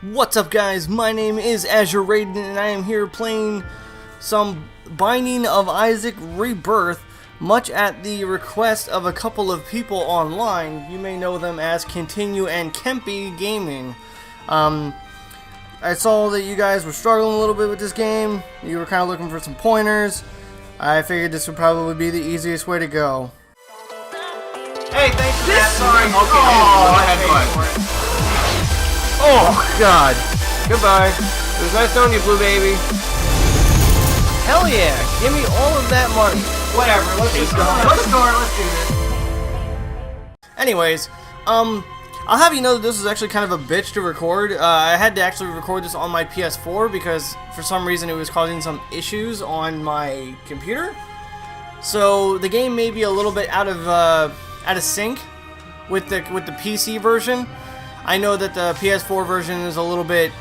What's up, guys? My name is Azure Raiden, and I am here playing some Binding of Isaac Rebirth, much at the request of a couple of people online. You may know them as Kintinue and KempyGaming. I saw that you guys were struggling a little bit with this game. You were kind of looking for some pointers. I figured this would probably be the easiest way to go. Hey, thanks for that. Sorry. Okay, go ahead, bud. Oh, God. Goodbye. It was nice knowing you, Blue Baby. Hell yeah. Give me all of that money. Whatever, let's just go. Let's do this. Anyways, I'll have you know that this is actually kind of a bitch to record. I had to actually record this on my PS4 because for some reason it was causing some issues on my computer. So the game may be a little bit out of sync with the PC version. I know that the PS4 version is a little bit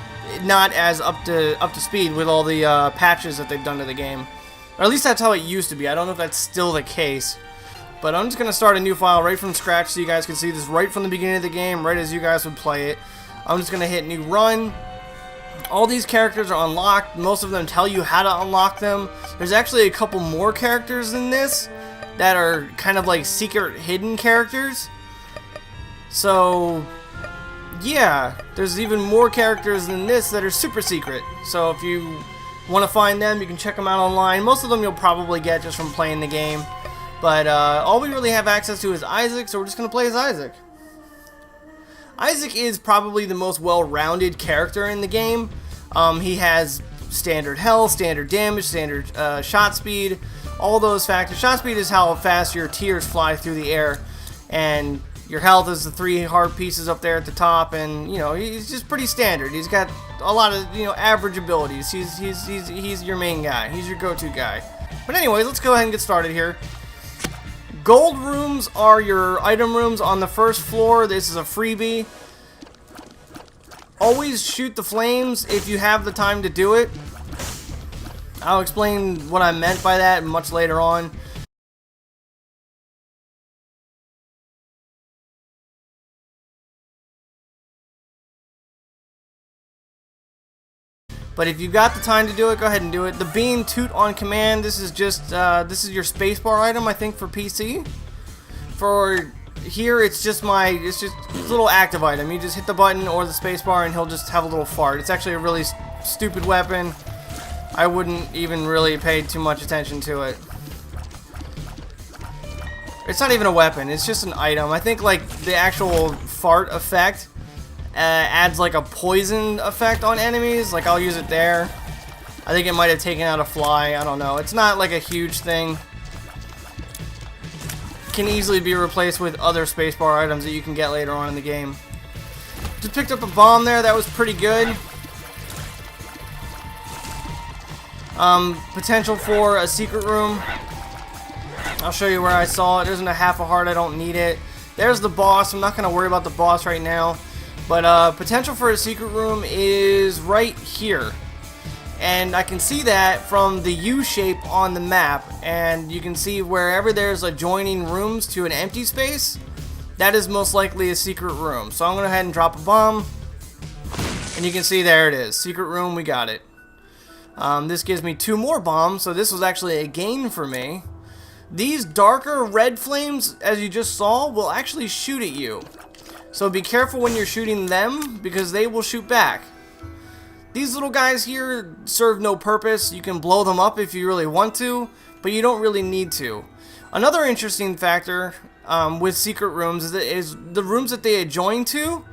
not as up to speed with all the patches that they've done to the game. Or at least that's how it used to be. I don't know if that's still the case. But I'm just going to start a new file right from scratch so you guys can see this right from the beginning of the game, right as you guys would play it. I'm just going to hit new run. All these characters are unlocked. Most of them tell you how to unlock them. There's actually a couple more characters in this that are kind of like secret hidden characters. So yeah, there's even more characters than this that are super secret. So if you want to find them, you can check them out online. Most of them you'll probably get just from playing the game. But all we really have access to is Isaac, so we're just going to play as Isaac. Isaac is probably the most well-rounded character in the game. He has standard health, standard damage, standard shot speed, all those factors. Shot speed is how fast your tears fly through the air, and your health is the 3 heart pieces up there at the top, and you know he's just pretty standard. He's got a lot of average abilities. He's your main guy. He's your go-to guy. But anyways, let's go ahead and get started here. Gold rooms are your item rooms on the first floor. This is a freebie. Always shoot the flames if you have the time to do it. I'll explain what I meant by that much later on. But if you've got the time to do it, go ahead and do it. The bean toot on command. This is just this is your spacebar item, I think, for PC. For here, it's just a little active item. You just hit the button or the spacebar, and he'll just have a little fart. It's actually a really stupid weapon. I wouldn't even really pay too much attention to it. It's not even a weapon. It's just an item. I think like the actual fart effect adds like a poison effect on enemies. Like I'll use it there. I think it might have taken out a fly. I don't know. It's not like a huge thing. Can easily be replaced with other spacebar items that you can get later on in the game. Just picked up a bomb there. That was pretty good. Potential for a secret room. I'll show you where I saw it. There isn't a half a heart. I don't need it. There's the boss. I'm not going to worry about the boss right now. But potential for a secret room is right here. And I can see that from the U shape on the map. And you can see wherever there's adjoining rooms to an empty space, that is most likely a secret room. So I'm going to go ahead and drop a bomb. And you can see there it is. Secret room, we got it. This gives me 2 more bombs, so this was actually a gain for me. These darker red flames, as you just saw, will actually shoot at you. So be careful when you're shooting them, because they will shoot back. These little guys here serve no purpose. You can blow them up if you really want to, but you don't really need to. Another interesting factor with secret rooms is the rooms that they adjoin to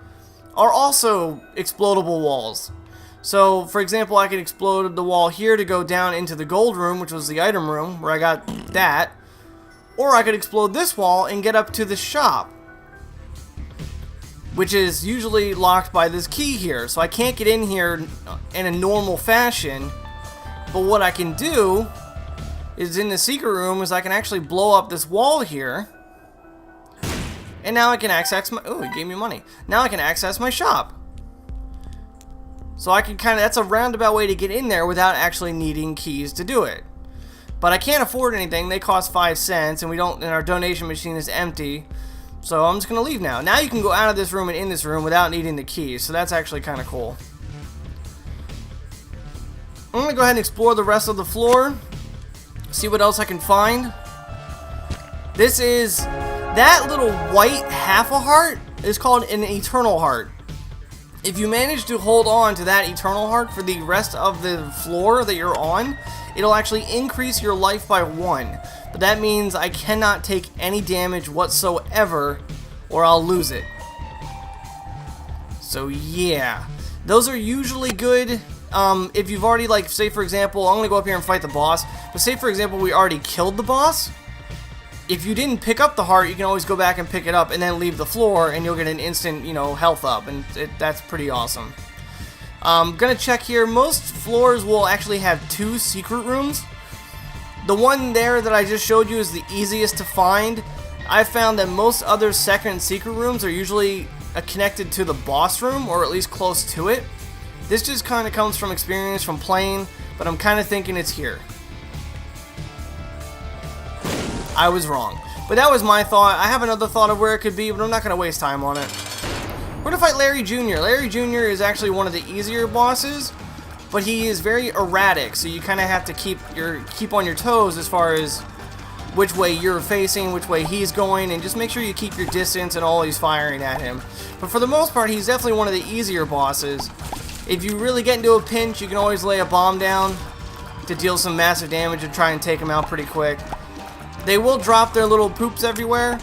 are also explodable walls. So, for example, I could explode the wall here to go down into the gold room, which was the item room, where I got that. Or I could explode this wall and get up to the shop, which is usually locked by this key here. So I can't get in here in a normal fashion. But what I can do is in the secret room is I can actually blow up this wall here. And now I can access my... Oh, it gave me money. Now I can access my shop. So I can that's a roundabout way to get in there without actually needing keys to do it. But I can't afford anything. They cost 5 cents, and our donation machine is empty. So I'm just going to leave now. Now you can go out of this room and in this room without needing the keys, so that's actually kind of cool. I'm gonna go ahead and explore the rest of the floor, see what else I can find. This is, that little white half a heart is called an eternal heart. If you manage to hold on to that eternal heart for the rest of the floor that you're on, it'll actually increase your life by 1. But that means I cannot take any damage whatsoever or I'll lose it. So yeah, those are usually good if you've already, like, say for example, I'm gonna go up here and fight the boss, but say for example we already killed the boss. If you didn't pick up the heart, you can always go back and pick it up and then leave the floor and you'll get an instant, you know, health up, and that's pretty awesome. Gonna check here. Most floors will actually have 2 secret rooms. The one there that I just showed you is the easiest to find. I found that most other second and secret rooms are usually connected to the boss room, or at least close to it. This just kind of comes from experience from playing, but I'm kind of thinking it's here. I was wrong. But that was my thought. I have another thought of where it could be, but I'm not going to waste time on it. We're going to fight Larry Jr. Larry Jr. is actually one of the easier bosses, but he is very erratic, so you kind of have to keep on your toes as far as which way you're facing, which way he's going, and just make sure you keep your distance and always firing at him. But for the most part, he's definitely one of the easier bosses. If you really get into a pinch, you can always lay a bomb down to deal some massive damage and try and take him out pretty quick. They will drop their little poops everywhere.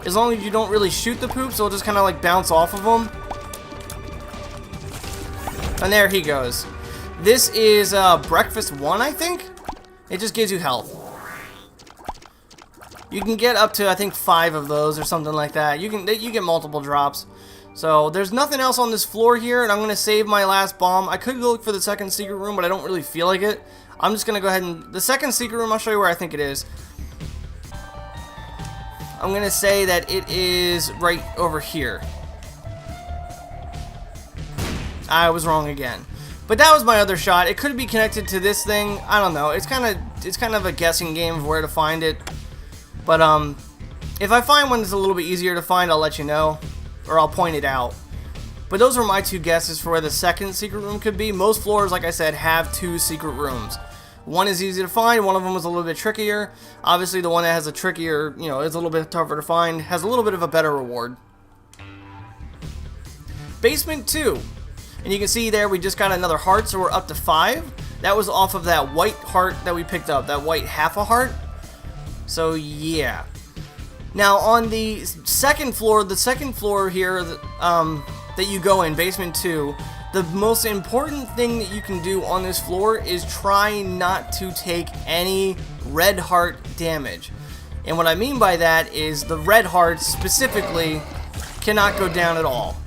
As long as you don't really shoot the poops, they'll just kind of like bounce off of them. And there he goes. This is Breakfast 1, I think? It just gives you health. You can get up to, I think, 5 of those or something like that. You get multiple drops. So there's nothing else on this floor here, and I'm going to save my last bomb. I could go look for the second secret room, but I don't really feel like it. I'm just going to go ahead and... The second secret room, I'll show you where I think it is. I'm going to say that it is right over here. I was wrong again. But that was my other shot. It could be connected to this thing. I don't know. It's kind of a guessing game of where to find it. But if I find one that's a little bit easier to find, I'll let you know. Or I'll point it out. But those are my 2 guesses for where the second secret room could be. Most floors, like I said, have 2 secret rooms. One is easy to find, one of them is a little bit trickier. Obviously the one that has a trickier, you know, is a little bit tougher to find, has a little bit of a better reward. Basement 2. And you can see there we just got another heart, so we're up to 5. That was off of that white heart that we picked up, that white half a heart. So yeah. Now on the second floor here that you go in, basement 2, the most important thing that you can do on this floor is try not to take any red heart damage. And what I mean by that is the red hearts specifically cannot go down at all.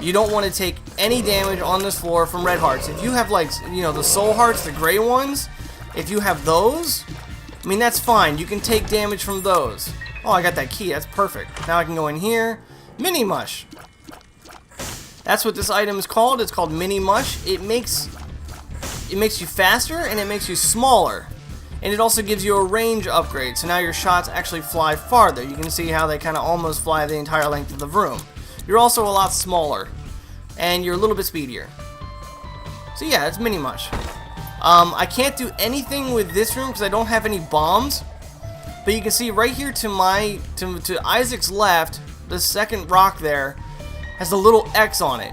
You don't want to take any damage on this floor from red hearts. If you have, like, you know, the soul hearts, the gray ones, if you have those, I mean, that's fine. You can take damage from those. Oh, I got that key. That's perfect. Now I can go in here. Mini Mush. That's what this item is called. It's called Mini Mush. It makes you faster and it makes you smaller. And it also gives you a range upgrade. So now your shots actually fly farther. You can see how they kind of almost fly the entire length of the room. You're also a lot smaller. And you're a little bit speedier. So yeah, it's Mini Mush. I can't do anything with this room because I don't have any bombs. But you can see right here to Isaac's left, the second rock there has a little X on it.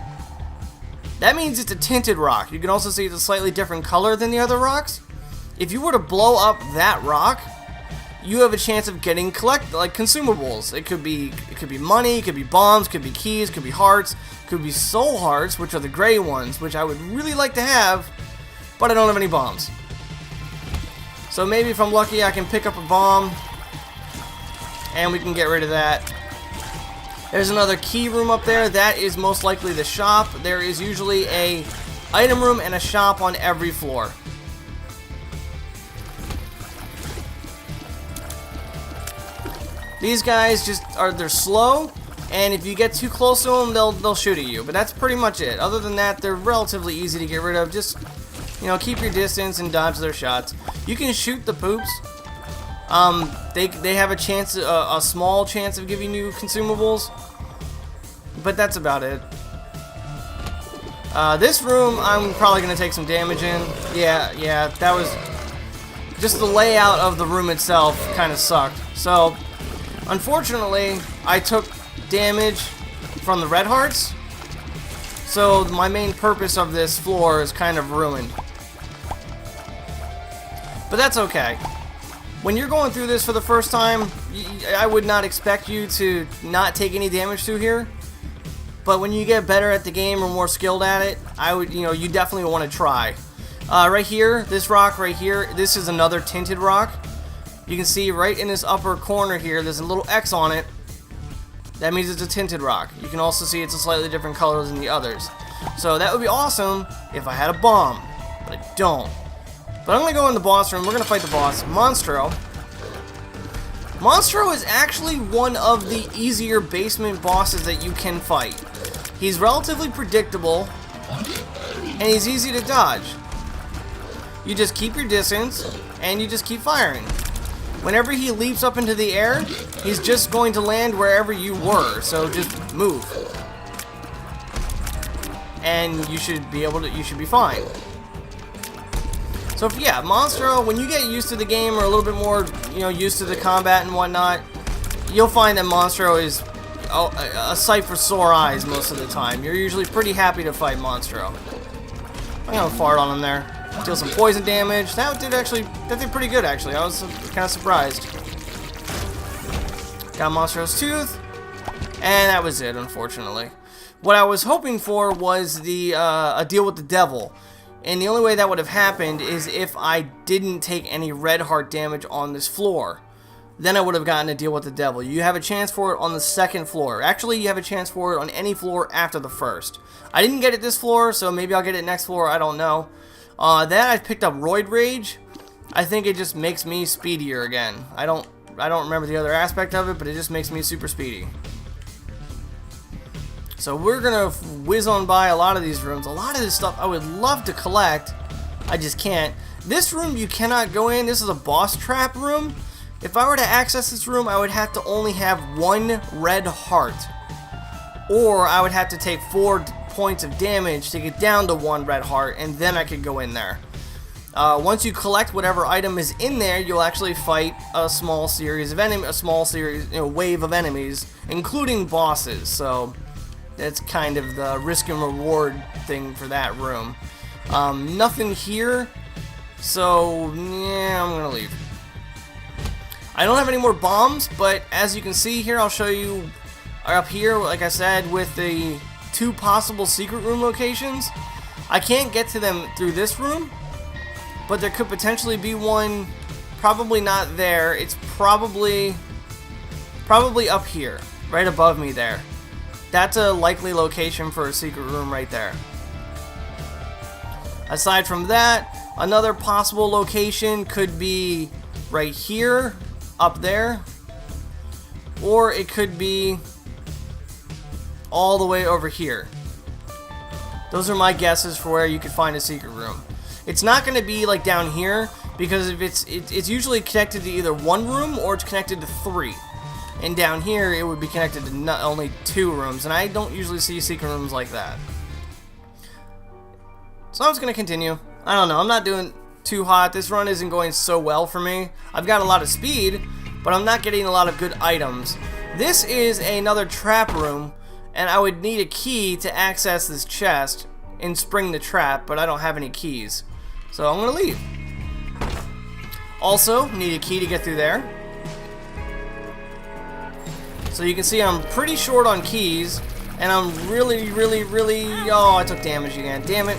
That means it's a tinted rock. You can also see it's a slightly different color than the other rocks. If you were to blow up that rock, you have a chance of getting consumables. It could be money, it could be bombs, it could be keys, it could be hearts, it could be soul hearts, which are the gray ones, which I would really like to have, but I don't have any bombs. So maybe if I'm lucky I can pick up a bomb and we can get rid of that. There's another key room up there. That is most likely the shop. There is usually a item room and a shop on every floor. These guys they're slow, and if you get too close to them, they'll shoot at you. But that's pretty much it. Other than that, they're relatively easy to get rid of. Just, you know, keep your distance and dodge their shots. You can shoot the poops. They have a small chance of giving you consumables, but that's about it. This room, I'm probably going to take some damage in. Yeah, that was... Just the layout of the room itself kind of sucked. So, unfortunately, I took damage from the red hearts. So, my main purpose of this floor is kind of ruined. But that's okay. When you're going through this for the first time, I would not expect you to not take any damage through here. But when you get better at the game or more skilled at it, you definitely want to try. Right here, this rock right here, this is another tinted rock. You can see right in this upper corner here, there's a little X on it. That means it's a tinted rock. You can also see it's a slightly different color than the others. So that would be awesome if I had a bomb, but I don't. But I'm going to go in the boss room. We're going to fight the boss, Monstro. Monstro is actually one of the easier basement bosses that you can fight. He's relatively predictable, and he's easy to dodge. You just keep your distance, and you just keep firing. Whenever he leaps up into the air, he's just going to land wherever you were, so just move. And you should be fine. So yeah, Monstro, when you get used to the game or a little bit more, used to the combat and whatnot, you'll find that Monstro is a sight for sore eyes most of the time. You're usually pretty happy to fight Monstro. I'm gonna fart on him there. Deal some poison damage. That did pretty good actually. I was kind of surprised. Got Monstro's tooth, and that was it, unfortunately. What I was hoping for was a deal with the devil. And the only way that would have happened is if I didn't take any red heart damage on this floor. Then I would have gotten a deal with the devil. You have a chance for it on the second floor. Actually, you have a chance for it on any floor after the first. I didn't get it this floor, so maybe I'll get it next floor. I don't know. Then I picked up Roid Rage. I think it just makes me speedier again. I don't remember the other aspect of it, but it just makes me super speedy. So we're gonna whiz on by a lot of these rooms. A lot of this stuff I would love to collect. I just can't. This room you cannot go in. This is a boss trap room. If I were to access this room, I would have to only have one red heart. Or I would have to take 4 points of damage to get down to 1 red heart, and then I could go in there. Once you collect whatever item is in there, you'll actually fight a small series of wave of enemies, including bosses. So that's kind of the risk and reward thing for that room. Nothing here, so yeah, I'm gonna leave. I don't have any more bombs, but as you can see here, I'll show you up here, like I said, with the 2 possible secret room locations. I can't get to them through this room, but there could potentially be one. Probably not there. It's probably up here, right above me there. That's a likely location for a secret room right there. Aside from that, another possible location could be right here, up there, or it could be all the way over here. Those are my guesses for where you could find a secret room. It's not going to be like down here, because if it's usually connected to either 1 room or it's connected to 3. And down here it would be connected to not only 2 rooms, and I don't usually see secret rooms like that. So I'm just going to continue. I don't know, I'm not doing too hot. This run isn't going so well for me. I've got a lot of speed, but I'm not getting a lot of good items. This is another trap room, and I would need a key to access this chest and spring the trap, but I don't have any keys. So I'm going to leave. Also, need a key to get through there. So you can see I'm pretty short on keys, and I'm really, oh, I took damage again, damn it.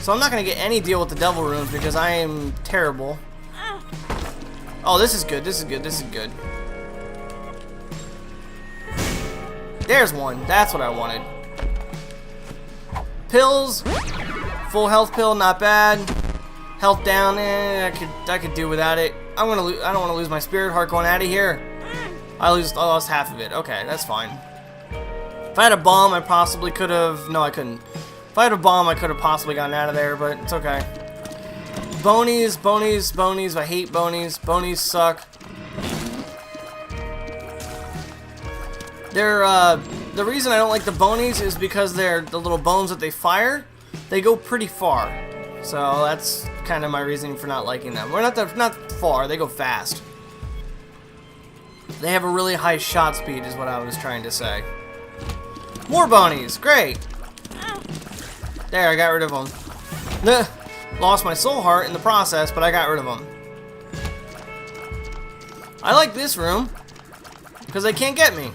So I'm not going to get any deal with the devil rooms because I am terrible. Oh, this is good, this is good, this is good. There's one, that's what I wanted. Pills, full health pill, not bad. Health down, I could do without it. I don't want to lose my spirit heart going out of here. I lost half of it. Okay, that's fine. If I had a bomb, I possibly could have. No, I couldn't. If I had a bomb, I could have possibly gotten out of there, but it's okay. Bonies, bonies, bonies. I hate bonies. Bonies suck. They're the reason I don't like the bonies is because they're the little bones that they fire. They go pretty far. So that's kind of my reasoning for not liking them. Well, not far. They go fast. They have a really high shot speed is what I was trying to say. More bonies. Great. There, I got rid of them. Lost my soul heart in the process, but I got rid of them. I like this room because they can't get me.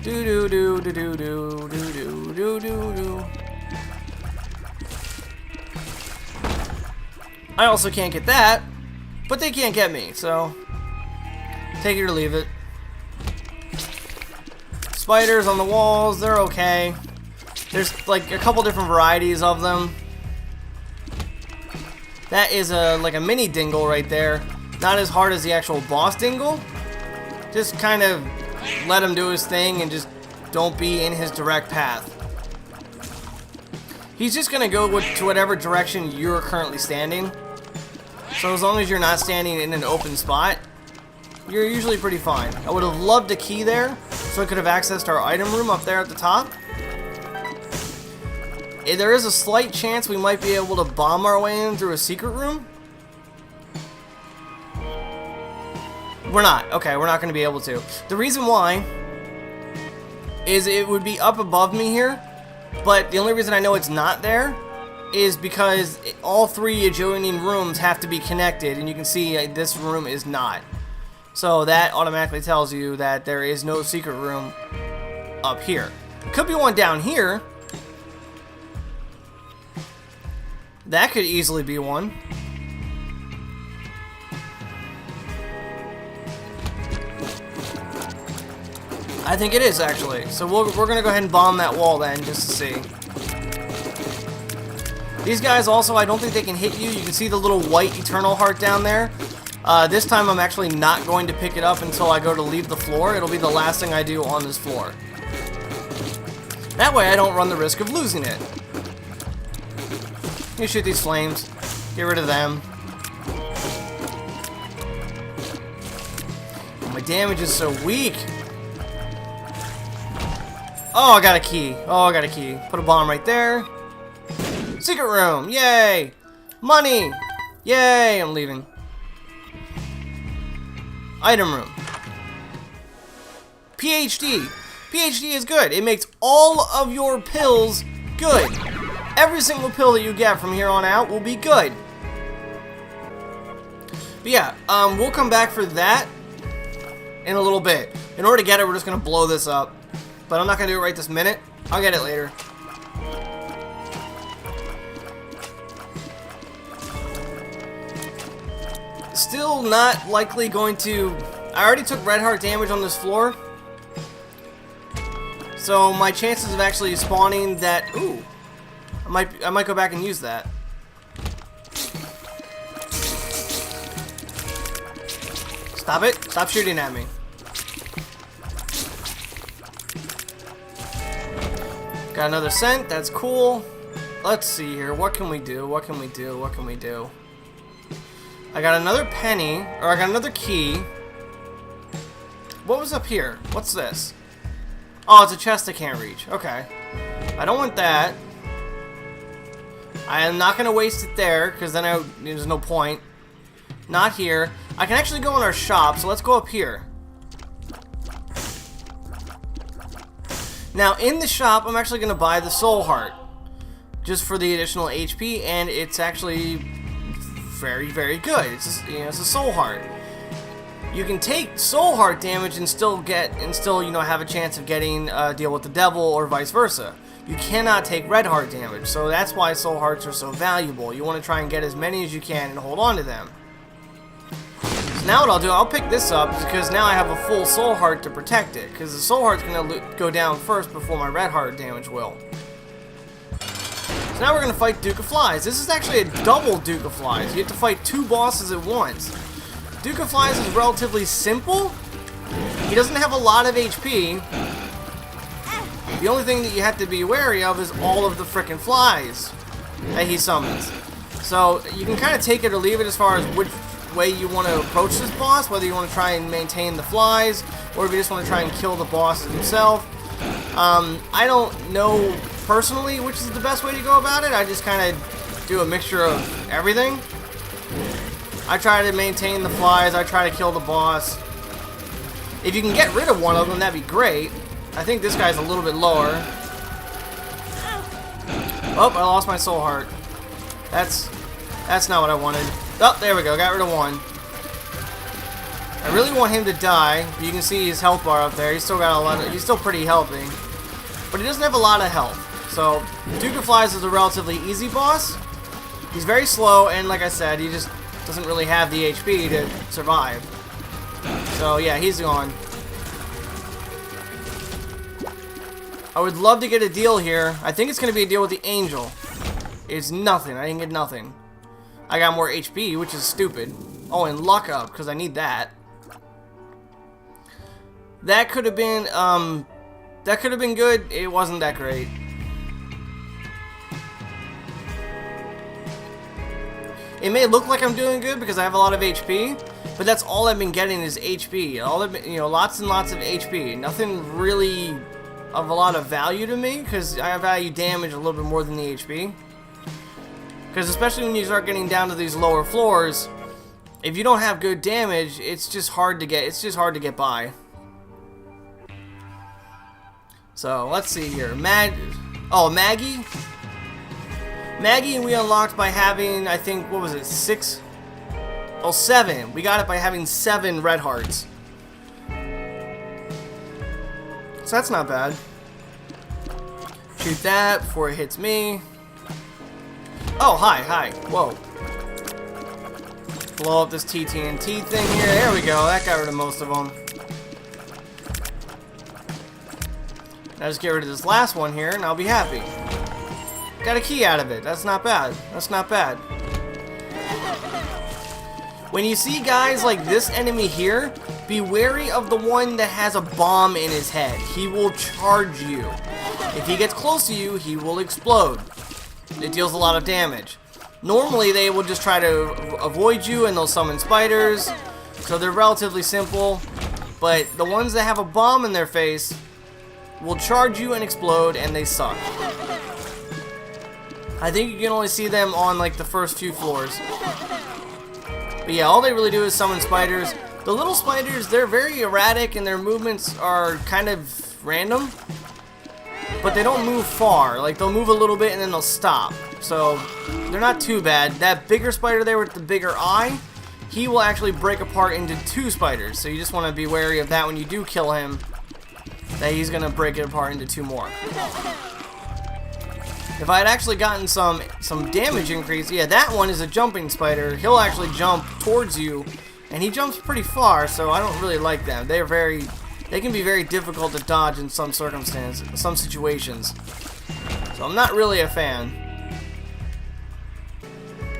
Do do do do do do do do do do. I also can't get that, but they can't get me, so take it or leave it. Spiders on the walls, they're okay. There's like a couple different varieties of them. That is like a mini dingle right there. Not as hard as the actual boss dingle. Just kind of let him do his thing and just don't be in his direct path. He's just gonna go to whatever direction you're currently standing. So as long as you're not standing in an open spot, you're usually pretty fine. I would have loved a key there, so I could have accessed our item room up there at the top. There is a slight chance we might be able to bomb our way in through a secret room. We're not. Okay, we're not going to be able to. The reason why is it would be up above me here, but the only reason I know it's not there is because all three adjoining rooms have to be connected, and you can see this room is not. So that automatically tells you that there is no secret room up here. Could be one down here. That could easily be one. I think it is, actually. So we're going to go ahead and bomb that wall then, just to see. These guys also, I don't think they can hit you. You can see the little white eternal heart down there. This time I'm actually not going to pick it up until I go to leave the floor. It'll be the last thing I do on this floor. That way I don't run the risk of losing it. You shoot these flames. Get rid of them. My damage is so weak. Oh, I got a key. Oh, I got a key. Put a bomb right there. Secret room. Yay. Money. Yay. I'm leaving. Item room. PhD. PhD is good. It makes all of your pills good. Every single pill that you get from here on out will be good. But yeah, we'll come back for that in a little bit. In order to get it, we're just going to blow this up. But I'm not going to do it right this minute. I'll get it later. Still not likely going to... I already took red heart damage on this floor. So my chances of actually spawning that... Ooh. I might go back and use that. Stop it. Stop shooting at me. Got another scent. That's cool. Let's see here. What can we do? What can we do? What can we do? I got another penny. Or I got another key. What was up here? What's this? Oh, it's a chest I can't reach. Okay. I don't want that. I am not going to waste it there, because then there's no point. Not here. I can actually go in our shop, so let's go up here. Now, in the shop, I'm actually going to buy the soul heart. Just for the additional HP, and it's actually very, very good. It's a soul heart. You can take soul heart damage and still have a chance of getting deal with the devil or vice versa. You cannot take red heart damage, so that's why soul hearts are so valuable. You want to try and get as many as you can and hold on to them. So now what I'll do, I'll pick this up because now I have a full soul heart to protect it, because the soul heart's going to go down first before my red heart damage will. So now we're going to fight Duke of Flies. This is actually a double Duke of Flies. You have to fight two bosses at once. Duke of Flies is relatively simple. He doesn't have a lot of HP. The only thing that you have to be wary of is all of the frickin' flies that he summons. So you can kind of take it or leave it as far as way you want to approach this boss, whether you want to try and maintain the flies, or if you just want to try and kill the boss himself. I don't know personally which is the best way to go about it. I just kind of do a mixture of everything. I try to maintain the flies, I try to kill the boss. If you can get rid of one of them, that'd be great. I think this guy's a little bit lower. Oh, I lost my soul heart. That's not what I wanted. Oh, there we go, got rid of one. I really want him to die. You can see his health bar up there. He's still got a lot of, he's still pretty healthy. But he doesn't have a lot of health. So, Duke of Flies is a relatively easy boss. He's very slow, and like I said, he just doesn't really have the HP to survive. So yeah, he's gone. I would love to get a deal here. I think it's going to be a deal with the Angel. It's nothing. I didn't get nothing. I got more HP, which is stupid. Oh, and luck up, because I need that. That could have been good. It wasn't that great. It may look like I'm doing good because I have a lot of HP, but that's all I've been getting is HP. All I've been, you know, lots and lots of HP. Nothing really of a lot of value to me because I value damage a little bit more than the HP. Because especially when you start getting down to these lower floors, if you don't have good damage, it's just hard to get. It's just hard to get by. So let's see here. Maggie. Maggie we unlocked by having, I think, what was it, 6? Oh, 7. We got it by having 7 red hearts. So that's not bad. Shoot that before it hits me. Oh, hi. Whoa. Blow up this TNT thing here. There we go. That got rid of most of them. Now just get rid of this last one here, and I'll be happy. Got a key out of it. That's not bad. That's not bad. When you see guys like this enemy here, be wary of the one that has a bomb in his head. He will charge you. If he gets close to you, he will explode. It deals a lot of damage. Normally, they will just try to avoid you, and they'll summon spiders. So they're relatively simple. But the ones that have a bomb in their face will charge you and explode, and they suck. I think you can only see them on like the first few floors. But yeah, all they really do is summon spiders. The little spiders, they're very erratic and their movements are kind of random. But they don't move far. Like they'll move a little bit and then they'll stop. So they're not too bad. That bigger spider there with the bigger eye, he will actually break apart into 2 spiders. So you just want to be wary of that when you do kill him. That he's going to break it apart into 2 more. If I had actually gotten some damage increase, yeah, that one is a jumping spider. He'll actually jump towards you, and he jumps pretty far, so I don't really like them. They can be very difficult to dodge in some situations. So I'm not really a fan.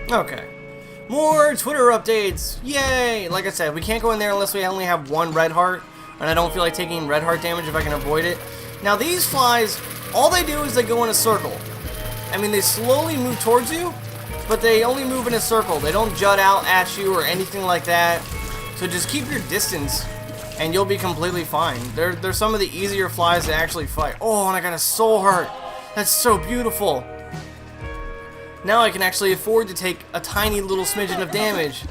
Okay. More Twitter updates! Yay! Like I said, we can't go in there unless we only have 1 red heart, and I don't feel like taking red heart damage if I can avoid it. Now these flies, all they do is they go in a circle. I mean, they slowly move towards you, but they only move in a circle. They don't jut out at you or anything like that. So just keep your distance, and you'll be completely fine. They're some of the easier flies to actually fight. Oh, and I got a soul heart. That's so beautiful. Now I can actually afford to take a tiny little smidgen of damage.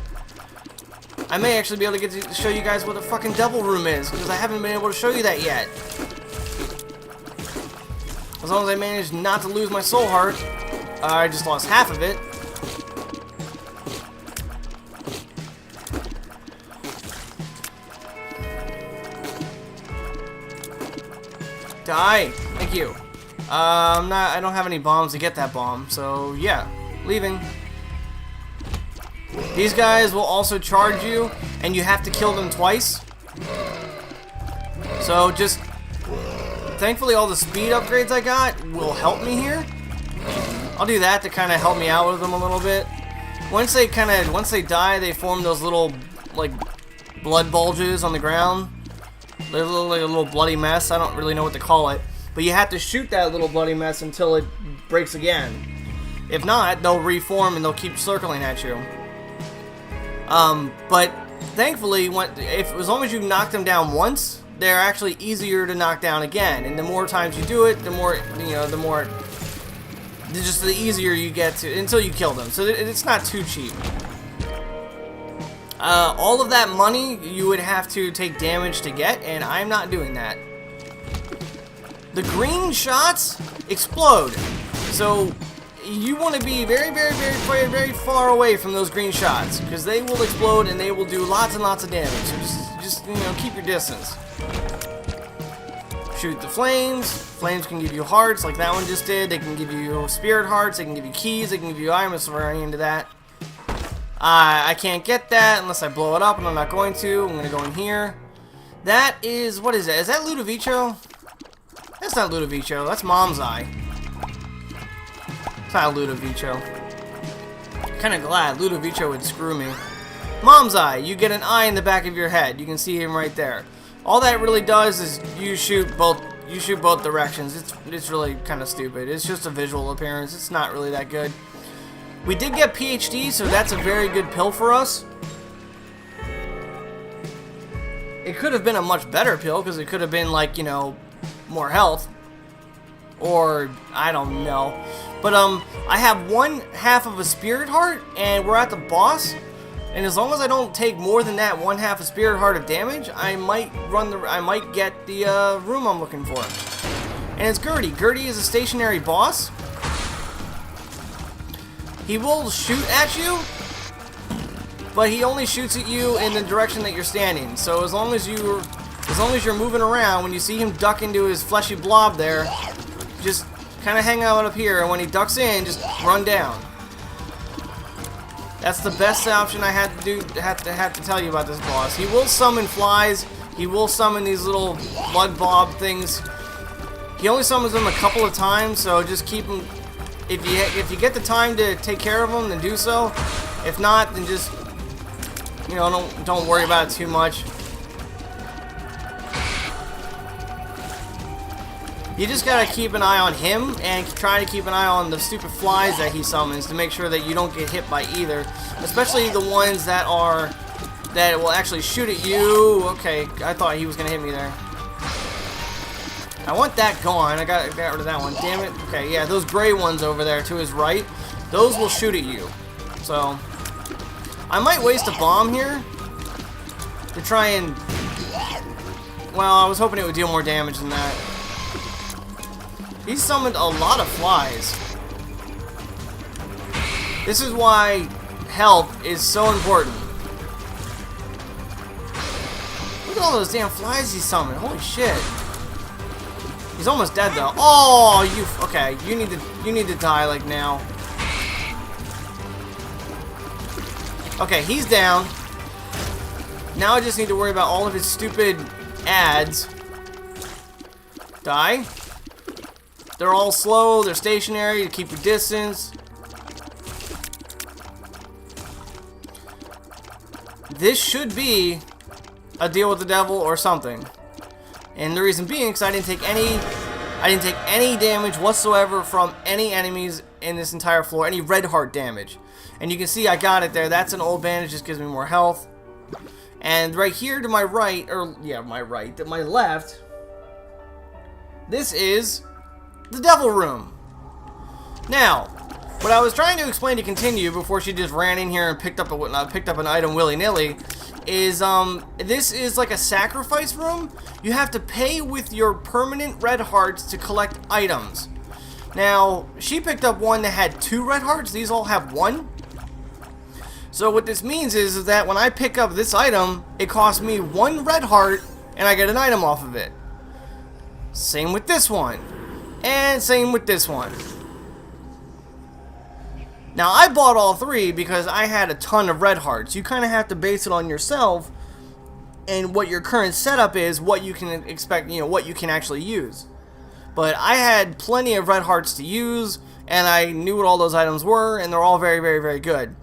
I may actually be able to get to show you guys what a fucking devil room is, because I haven't been able to show you that yet. As long as I manage not to lose my soul heart. I just lost half of it. Die! Thank you. I don't have any bombs to get that bomb, so yeah, leaving. These guys will also charge you, and you have to kill them twice. So just, thankfully all the speed upgrades I got will help me here. I'll do that to kind of help me out with them a little bit. Once they die, they form those little, like, blood bulges on the ground. They're like a little bloody mess. I don't really know what to call it. But you have to shoot that little bloody mess until it breaks again. If not, they'll reform and they'll keep circling at you. But thankfully, as long as you knock them down once, they're actually easier to knock down again. And the more times you do it, the more, just the easier you get to, until you kill them. So it's not too cheap. All of that money you would have to take damage to get, and I'm not doing that. The green shots explode, so you want to be very, very, very, very far away from those green shots, because they will explode and they will do lots and lots of damage. So just keep your distance. Shoot the flames. Flames can give you hearts, like that one just did. They can give you spirit hearts. They can give you keys. They can give you items. So we're running into that. I can't get that unless I blow it up, and I'm not going to. I'm going to go in here. That is, what is that? Is that Ludovico? That's not Ludovico. That's Mom's Eye. It's not Ludovico. Kind of glad Ludovico would screw me. Mom's Eye. You get an eye in the back of your head. You can see him right there. All that really does is you shoot both directions. It's really kind of stupid. It's just a visual appearance. It's not really that good. We did get PhD, so that's a very good pill for us. It could have been a much better pill, because it could have been like, more health. Or, I don't know. But, I have 1/2 of a spirit heart, and we're at the boss. And as long as I don't take more than that 1/2 a spirit heart of damage, I might get the room I'm looking for. And it's Gertie. Gertie is a stationary boss. He will shoot at you, but he only shoots at you in the direction that you're standing. So as long as you're moving around, when you see him duck into his fleshy blob there, just kind of hang out up here, and when he ducks in, just run down. That's the best option I had to do. Have to tell you about this boss. He will summon flies. He will summon these little blood blob things. He only summons them a couple of times, so just keep him. If you get the time to take care of them, then do so. If not, then just don't worry about it too much. You just gotta keep an eye on him and try to keep an eye on the stupid flies that he summons to make sure that you don't get hit by either, especially the ones that will actually shoot at you. Okay, I thought he was gonna hit me there. I want that gone. I got rid of that one. Damn it. Okay, yeah, those gray ones over there to his right, those will shoot at you. So, I might waste a bomb here to try and... Well, I was hoping it would deal more damage than that. He summoned a lot of flies. This is why health is so important. Look at all those damn flies he summoned. Holy shit. He's almost dead though. Oh, okay. You need to die like now. Okay, he's down. Now I just need to worry about all of his stupid ads. Die. They're all slow. They're stationary to keep your distance. This should be a deal with the devil or something. And the reason being, because I didn't take any damage whatsoever from any enemies in this entire floor, any red heart damage. And you can see I got it there. That's an old bandage, just gives me more health. And right here to my right, or yeah, my left, this is the devil room. Now, what I was trying to explain to Kintinue before she just ran in here and picked up an item willy-nilly is this is like a sacrifice room. You have to pay with your permanent red hearts to collect items. Now, she picked up one that had 2 red hearts. These all have 1. So what this means is that when I pick up this item, it costs me 1 red heart and I get an item off of it. Same with this one. And same with this one. Now, I bought all 3 because I had a ton of red hearts. You kind of have to base it on yourself and what your current setup is, what you can expect, what you can actually use. But I had plenty of red hearts to use, and I knew what all those items were, and they're all very, very, very good.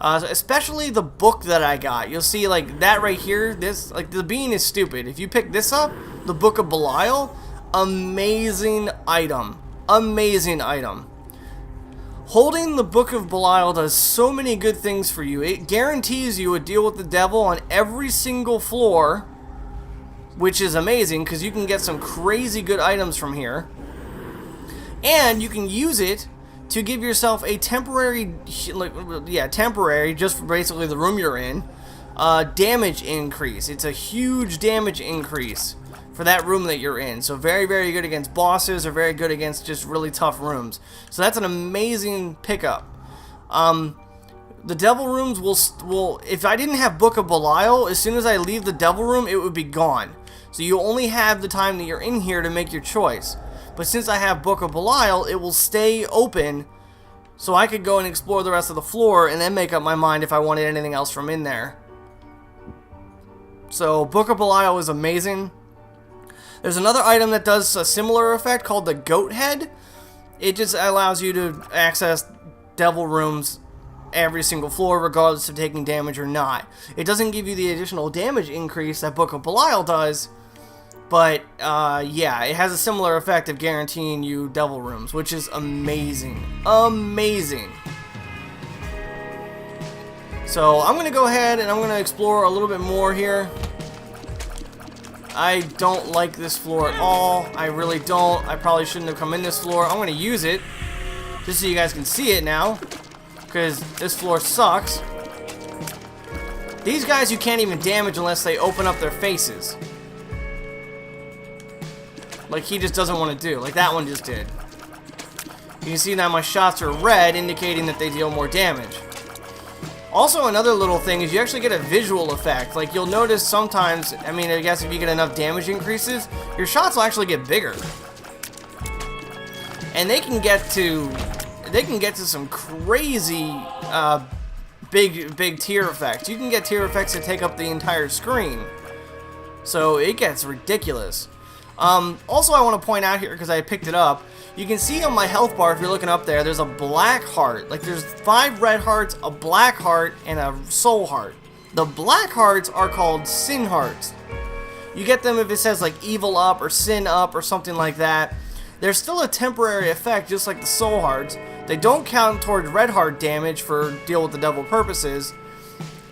Especially the book that I got. You'll see, like, that right here, this, like, the bean is stupid. If you pick this up, the Book of Belial, amazing item. Amazing item. Holding the Book of Belial does so many good things for you. It guarantees you a deal with the devil on every single floor, which is amazing because you can get some crazy good items from here. And you can use it to give yourself a temporary, temporary, just for basically the room you're in, damage increase. It's a huge damage increase for that room that you're in. So very, very good against bosses, or very good against just really tough rooms. So that's an amazing pickup. The devil rooms will, if I didn't have Book of Belial, as soon as I leave the devil room, it would be gone. So you only have the time that you're in here to make your choice. But since I have Book of Belial, it will stay open, so I could go and explore the rest of the floor and then make up my mind if I wanted anything else from in there. So Book of Belial is amazing. There's another item that does a similar effect called the Goat Head. It just allows you to access devil rooms every single floor, regardless of taking damage or not. It doesn't give you the additional damage increase that Book of Belial does, but yeah, it has a similar effect of guaranteeing you devil rooms, which is amazing. Amazing. So I'm going to go ahead and I'm going to explore a little bit more here. I don't like this floor at all. I really don't. I probably shouldn't have come in this floor. I'm going to use it just so you guys can see it now, because this floor sucks. These guys you can't even damage unless they open up their faces. Like he just doesn't want to do. Like that one just did. You can see now my shots are red, indicating that they deal more damage. Also, another little thing is you actually get a visual effect. Like you'll notice sometimes, I mean, I guess if you get enough damage increases, your shots will actually get bigger. And they can get to some crazy big tier effects. You can get tier effects that take up the entire screen. So it gets ridiculous. Also, I want to point out here, because I picked it up, you can see on my health bar, if you're looking up there, there's a black heart. Like, there's 5 red hearts, a black heart, and a soul heart. The black hearts are called sin hearts. You get them if it says, like, evil up or sin up or something like that. They're still a temporary effect, just like the soul hearts. They don't count towards red heart damage for deal with the devil purposes.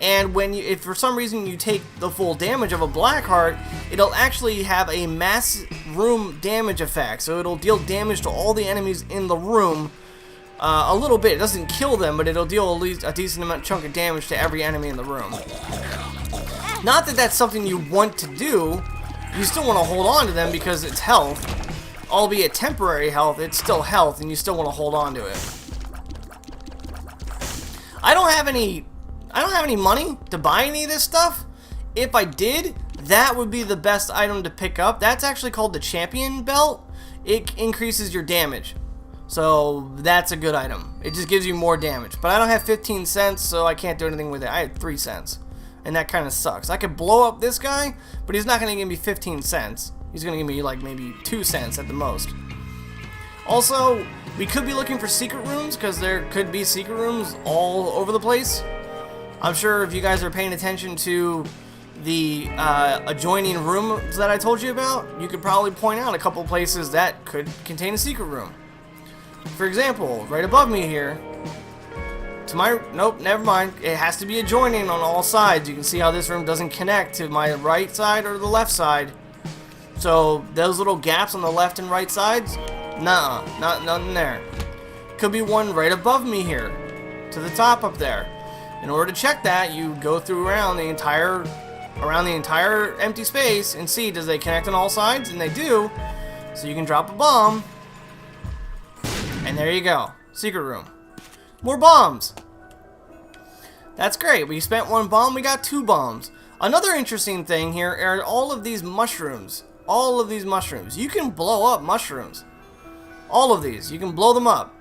And if for some reason you take the full damage of a black heart, it'll actually have a mass room damage effect. So it'll deal damage to all the enemies in the room a little bit. It doesn't kill them, but it'll deal at least a decent chunk of damage to every enemy in the room. Not that that's something you want to do. You still want to hold on to them because it's health. Albeit temporary health, it's still health, and you still want to hold on to it. I don't have any money to buy any of this stuff. If I did, that would be the best item to pick up. That's actually called the champion belt. It increases your damage. So that's a good item. It just gives you more damage. But I don't have 15 cents, so I can't do anything with it. I had 3 cents. And that kind of sucks. I could blow up this guy, but he's not going to give me 15 cents. He's going to give me like maybe 2 cents at the most. Also, we could be looking for secret rooms, because there could be secret rooms all over the place. I'm sure if you guys are paying attention to the adjoining rooms that I told you about, you could probably point out a couple places that could contain a secret room. For example, right above me here, nope, never mind. It has to be adjoining on all sides. You can see how this room doesn't connect to my right side or the left side. So those little gaps on the left and right sides, nothing there. Could be one right above me here, to the top up there. In order to check that, you go through around the entire empty space and see, does they connect on all sides? And they do. So you can drop a bomb. And there you go. Secret room. More bombs. That's great. We spent 1 bomb, we got 2 bombs. Another interesting thing here are all of these mushrooms. All of these mushrooms. You can blow up mushrooms. All of these. You can blow them up.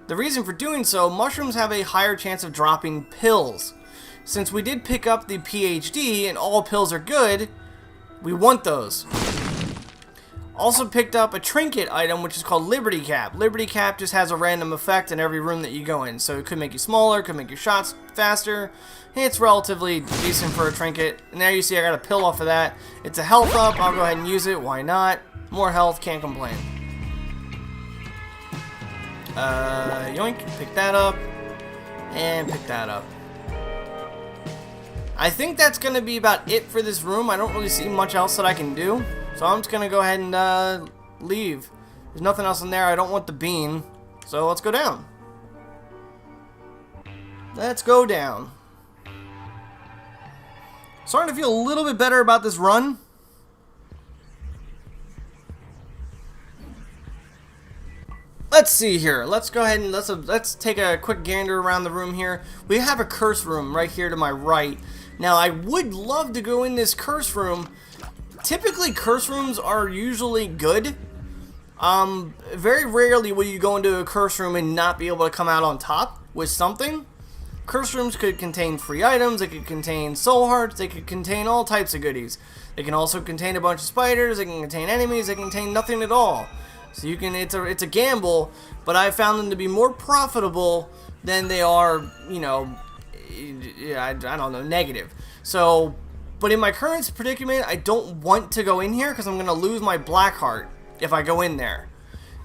The reason for doing so, mushrooms have a higher chance of dropping pills. Since we did pick up the PhD and all pills are good, we want those. Also picked up a trinket item which is called Liberty Cap. Liberty Cap just has a random effect in every room that you go in. So it could make you smaller, could make your shots faster. It's relatively decent for a trinket. And there you see I got a pill off of that. It's a health up, I'll go ahead and use it, why not? More health, can't complain. Yoink, pick that up, and pick that up. I think that's going to be about it for this room. I don't really see much else that I can do. So I'm just going to go ahead and leave. There's nothing else in there. I don't want the bean. So let's go down. Let's go down. Starting to feel a little bit better about this run. Let's see here. Let's go ahead and let's take a quick gander around the room here. We have a curse room right here to my right. Now I would love to go in this curse room. Typically curse rooms are usually good. Very rarely will you go into a curse room and not be able to come out on top with something. Curse rooms could contain free items, they could contain soul hearts, they could contain all types of goodies. They can also contain a bunch of spiders, they can contain enemies, they can contain nothing at all. So you can, it's a gamble, but I found them to be more profitable than they are, you know, I don't know, negative. So, but in my current predicament, I don't want to go in here because I'm going to lose my black heart if I go in there.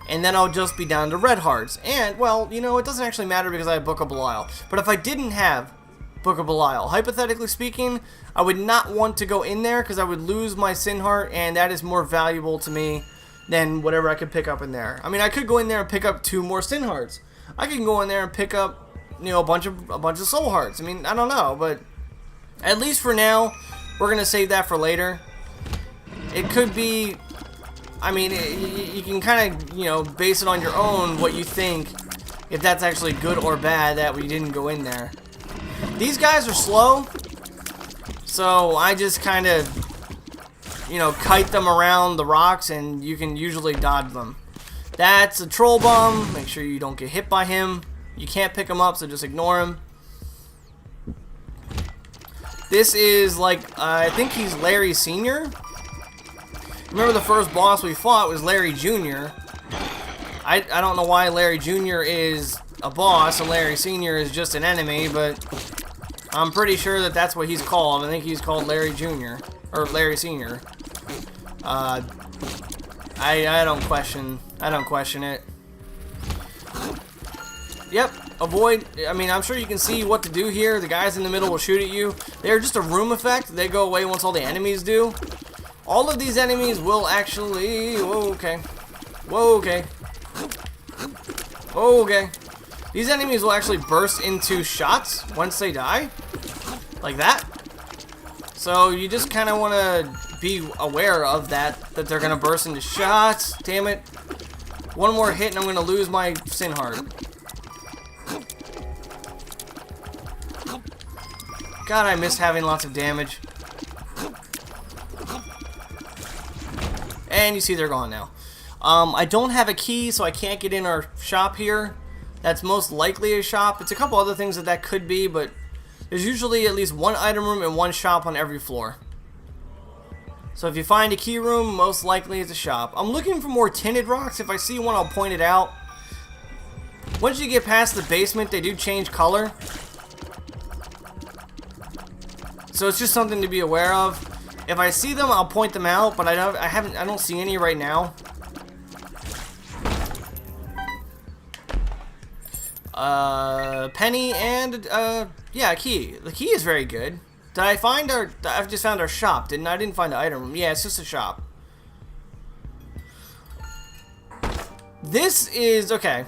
And then I'll just be down to red hearts. And, well, you know, it doesn't actually matter because I have Book of Belial. But if I didn't have Book of Belial, hypothetically speaking, I would not want to go in there because I would lose my sin heart, and that is more valuable to me than whatever I could pick up in there. I mean, I could go in there and pick up 2 more sin hearts. I can go in there and pick up, you know, a bunch of soul hearts. I mean, I don't know, but at least for now, we're gonna save that for later. It could be, I mean, you can kind of, you know, base it on your own what you think, if that's actually good or bad that we didn't go in there. These guys are slow, so I just kind of, you know, kite them around the rocks and you can usually dodge them. That's a troll bomb. Make sure you don't get hit by him. You can't pick him up, so just ignore him. This is like, I think he's Larry Sr. Remember the first boss we fought was Larry Jr. I don't know why Larry Jr. is a boss and Larry Sr. is just an enemy, but I'm pretty sure that that's what he's called. I think he's called Larry Jr. or Larry Sr. I don't question it. Yep, avoid. I mean, I'm sure you can see what to do here. The guys in the middle will shoot at you. They're just a room effect. They go away once all the enemies do. All of these enemies will actually... Whoa, okay. Whoa, okay. Whoa, okay. These enemies will actually burst into shots once they die. Like that. So you just kind of want to be aware of that they're going to burst into shots. Damn it. One more hit and I'm going to lose my sin heart. God, I miss having lots of damage. And you see they're gone now. I don't have a key, so I can't get in our shop here. That's most likely a shop. It's a couple other things that could be, but there's usually at least one item room and one shop on every floor. So if you find a key room, most likely it's a shop. I'm looking for more tinted rocks. If I see one, I'll point it out. Once you get past the basement, they do change color. So it's just something to be aware of. If I see them, I'll point them out, but I don't see any right now. Penny and yeah, a key. The key is very good. Did I find our? I've just found our shop. I didn't find the item room. Yeah, it's just a shop. This is okay.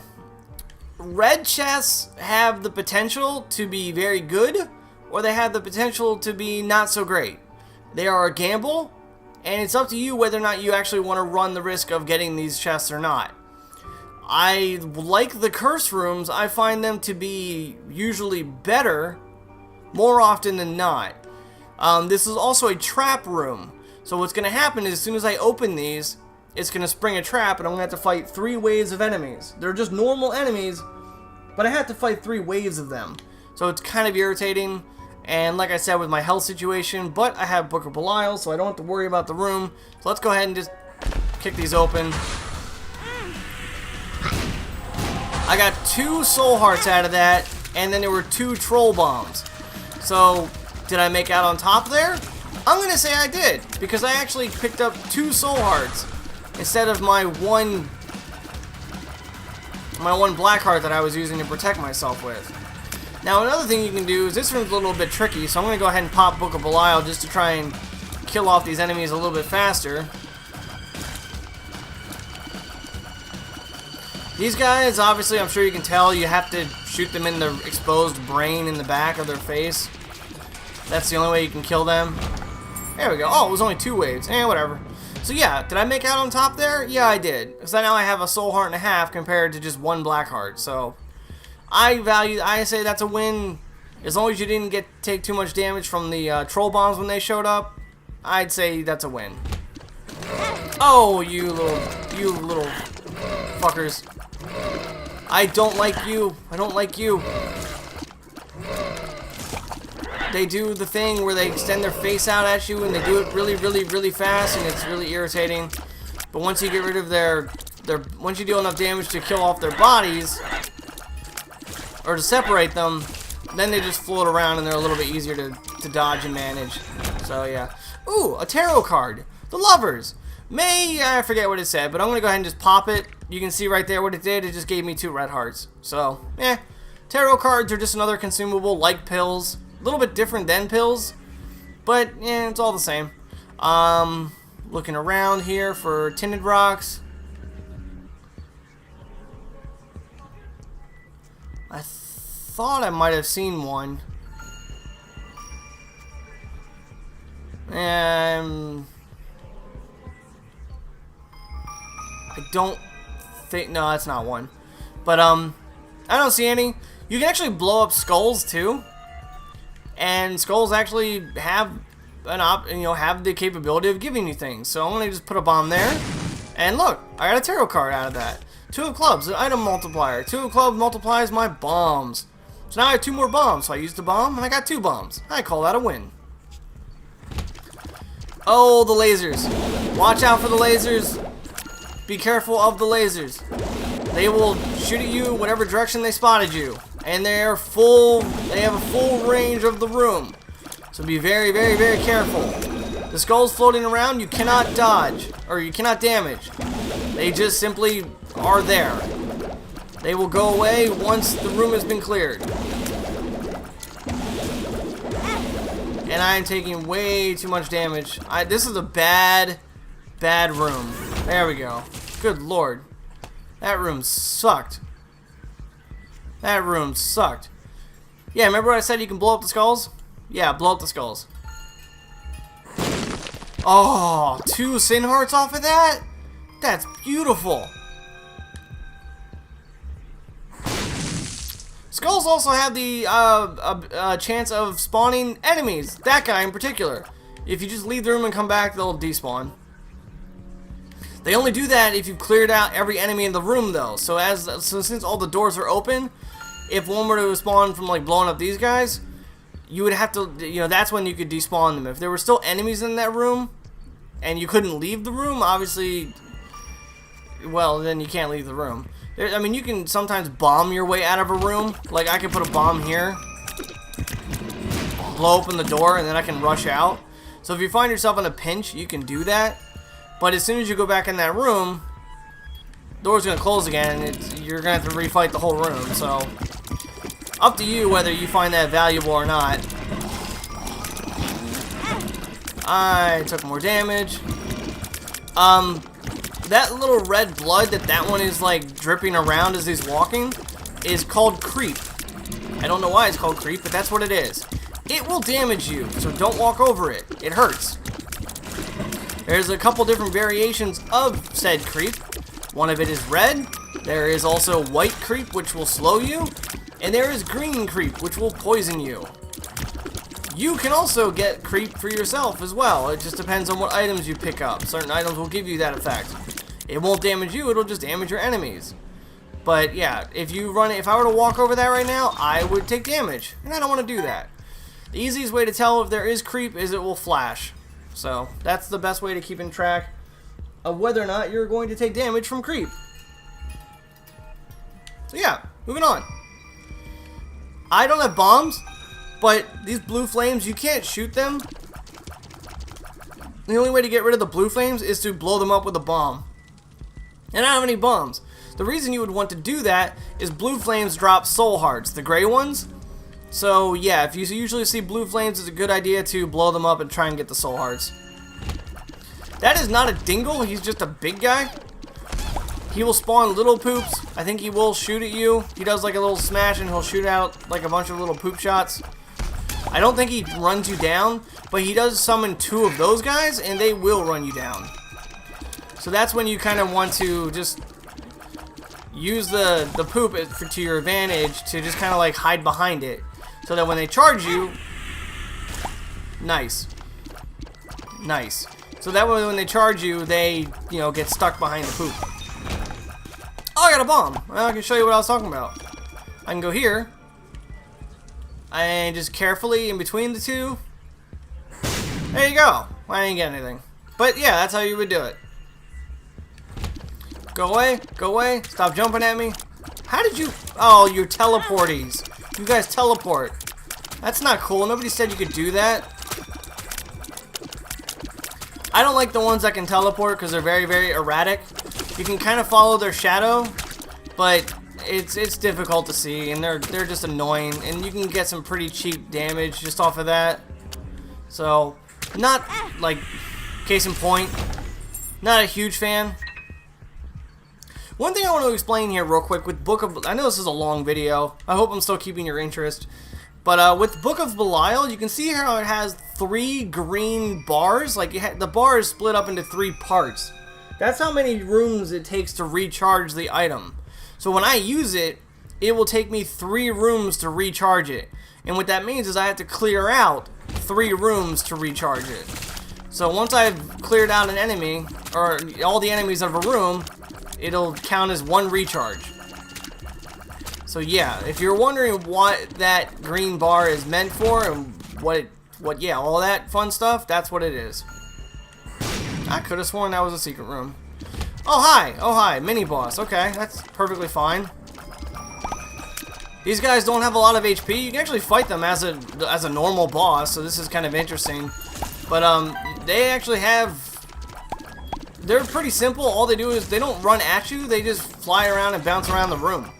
Red chests have the potential to be very good, or they have the potential to be not so great. They are a gamble, and it's up to you whether or not you actually want to run the risk of getting these chests or not. I like the curse rooms. I find them to be usually better more often than not. This is also a trap room. So what's going to happen is as soon as I open these, it's going to spring a trap and I'm going to have to fight 3 waves of enemies. They're just normal enemies, but I have to fight 3 waves of them. So it's kind of irritating. And like I said with my health situation, but I have Book of Belial, so I don't have to worry about the room. So let's go ahead and just kick these open. I got 2 soul hearts out of that, and then there were 2 troll bombs. So, did I make out on top there? I'm going to say I did, because I actually picked up 2 soul hearts instead of my 1 my one black heart that I was using to protect myself with. Now another thing you can do is this room's a little bit tricky, so I'm going to go ahead and pop Book of Belial just to try and kill off these enemies a little bit faster. These guys, obviously, I'm sure you can tell, you have to shoot them in the exposed brain in the back of their face. That's the only way you can kill them. There we go. Oh, it was only 2 waves. Whatever. So yeah, did I make out on top there? Yeah, I did. Because now I have a soul heart and a half compared to just 1 black heart. So I say that's a win. As long as you didn't take too much damage from the troll bombs when they showed up, I'd say that's a win. Oh, you little fuckers. I don't like you. I don't like you. They do the thing where they extend their face out at you and they do it really, really, really fast, and it's really irritating. But once you get rid of once you deal enough damage to kill off their bodies, or to separate them, then they just float around and they're a little bit easier to dodge and manage. So yeah. Ooh, a tarot card. The Lovers. I forget what it said, but I'm going to go ahead and just pop it. You can see right there what it did. It just gave me 2 red hearts. So, tarot cards are just another consumable like pills. A little bit different than pills, but it's all the same. Looking around here for Tinted Rocks. I thought I might have seen one. I don't think, no, that's not one. But I don't see any. You can actually blow up skulls too, and skulls actually have have the capability of giving you things. So I'm gonna just put a bomb there, and look, I got a tarot card out of that. 2 of clubs, an item multiplier. 2 of clubs multiplies my bombs. So now I have 2 more bombs. So I used a bomb and I got 2 bombs. I call that a win. Oh, the lasers! Watch out for the lasers. Be careful of the lasers. They will shoot at you whatever direction they spotted you, and they have a full range of the room. So be very, very, very careful. The skulls floating around, you cannot dodge, or you cannot damage. They just simply are there. They will go away once the room has been cleared. And I am taking way too much damage. This is a bad room. There we go. Good lord. That room sucked. That room sucked. Yeah, remember what I said you can blow up the skulls? Yeah, blow up the skulls. Oh, 2 sin hearts off of that? That's beautiful. Skulls also have the chance of spawning enemies. That guy in particular. If you just leave the room and come back, they'll despawn. They only do that if you've cleared out every enemy in the room, though. So since all the doors are open, if one were to spawn from like blowing up these guys, you would have to, that's when you could despawn them. If there were still enemies in that room and you couldn't leave the room, obviously, well, then you can't leave the room. I mean, you can sometimes bomb your way out of a room. Like, I can put a bomb here, blow open the door, and then I can rush out. So if you find yourself in a pinch, you can do that. But as soon as you go back in that room, the door's going to close again, and you're going to have to refight the whole room. So, up to you whether you find that valuable or not. I took more damage. That little red blood that one is like dripping around as he's walking is called creep. I don't know why it's called creep, but that's what it is. It will damage you, so don't walk over it. It hurts. There's a couple different variations of said creep. One of it is red. There is also white creep, which will slow you. And there is green creep, which will poison you. You can also get creep for yourself as well. It just depends on what items you pick up. Certain items will give you that effect. It won't damage you, it'll just damage your enemies. But yeah, if I were to walk over that right now, I would take damage. And I don't want to do that. The easiest way to tell if there is creep is it will flash. So that's the best way to keep in track of whether or not you're going to take damage from creep. So yeah, moving on. I don't have bombs, but these blue flames, you can't shoot them. The only way to get rid of the blue flames is to blow them up with a bomb. And I don't have any bombs. The reason you would want to do that is blue flames drop soul hearts, the gray ones. So yeah, if you usually see blue flames, it's a good idea to blow them up and try and get the soul hearts. That is not a dingle, he's just a big guy. He will spawn little poops. I think he will shoot at you. He does like a little smash and he'll shoot out like a bunch of little poop shots. I don't think he runs you down, but he does summon 2 of those guys and they will run you down. So that's when you kind of want to just use the poop to your advantage to just kind of like hide behind it. So that when they charge you, nice. Nice. So that way when they charge you, they, you know, get stuck behind the poop. Oh, I got a bomb. Well, I can show you what I was talking about. I can go here. And just carefully in between the 2. There you go. I didn't get anything. But yeah, that's how you would do it. Go away. Go away. Stop jumping at me. How did you... Oh, you're teleporties. You guys teleport. That's not cool. Nobody said you could do that. I don't like the ones that can teleport because they're very, very erratic. You can kind of follow their shadow, but it's difficult to see, and they're just annoying, and you can get some pretty cheap damage just off of that. So, not like case in point, not a huge fan. One thing I want to explain here real quick with Book of... I know this is a long video. I hope I'm still keeping your interest. But with Book of Belial, you can see how it has 3 green bars. Like the bar is split up into 3 parts. That's how many rooms it takes to recharge the item. So when I use it, it will take me 3 rooms to recharge it. And what that means is I have to clear out 3 rooms to recharge it. So once I've cleared out an enemy, or all the enemies of a room, it'll count as 1 recharge. So yeah, if you're wondering what that green bar is meant for and yeah, all that fun stuff, that's what it is. I could have sworn that was a secret room. Oh hi, oh hi, mini boss. Okay, that's perfectly fine. These guys don't have a lot of HP. You can actually fight them as a normal boss, so this is kind of interesting. But they actually have... They're pretty simple. All they do is they don't run at you. They just fly around and bounce around the room.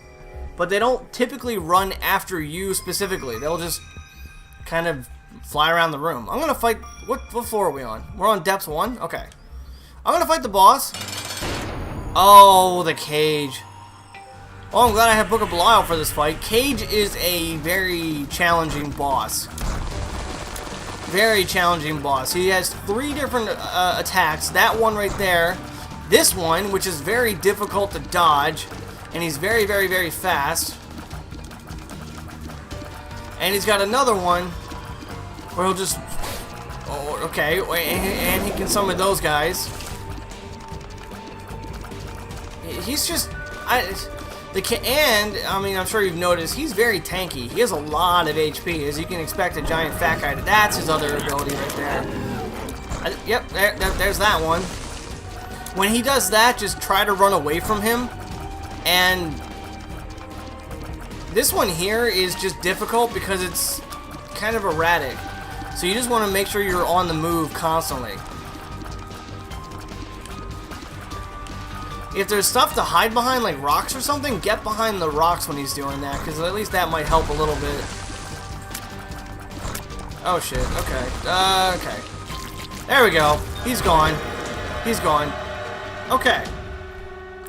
But they don't typically run after you specifically. They'll just kind of fly around the room. I'm gonna fight... What floor are we on? We're on depths 1? Okay. I'm gonna fight the boss. Oh, the cage. Oh, I'm glad I have Book of Belial for this fight. Cage is a very challenging boss. Very challenging boss. He has 3 different attacks. That one right there. This one, which is very difficult to dodge. And he's very, very, very fast. And he's got another one where he'll just... Oh, okay. And he can summon those guys. He's just... And, I mean, I'm sure you've noticed, he's very tanky. He has a lot of HP, as you can expect a giant fat guy. That's his other ability right there. Yep, there's that one. When he does that, just try to run away from him. And this one here is just difficult because it's kind of erratic. So you just want to make sure you're on the move constantly. If there's stuff to hide behind, like rocks or something, get behind the rocks when he's doing that, because at least that might help a little bit. Oh shit, okay. Okay. There we go. He's gone. He's gone. Okay.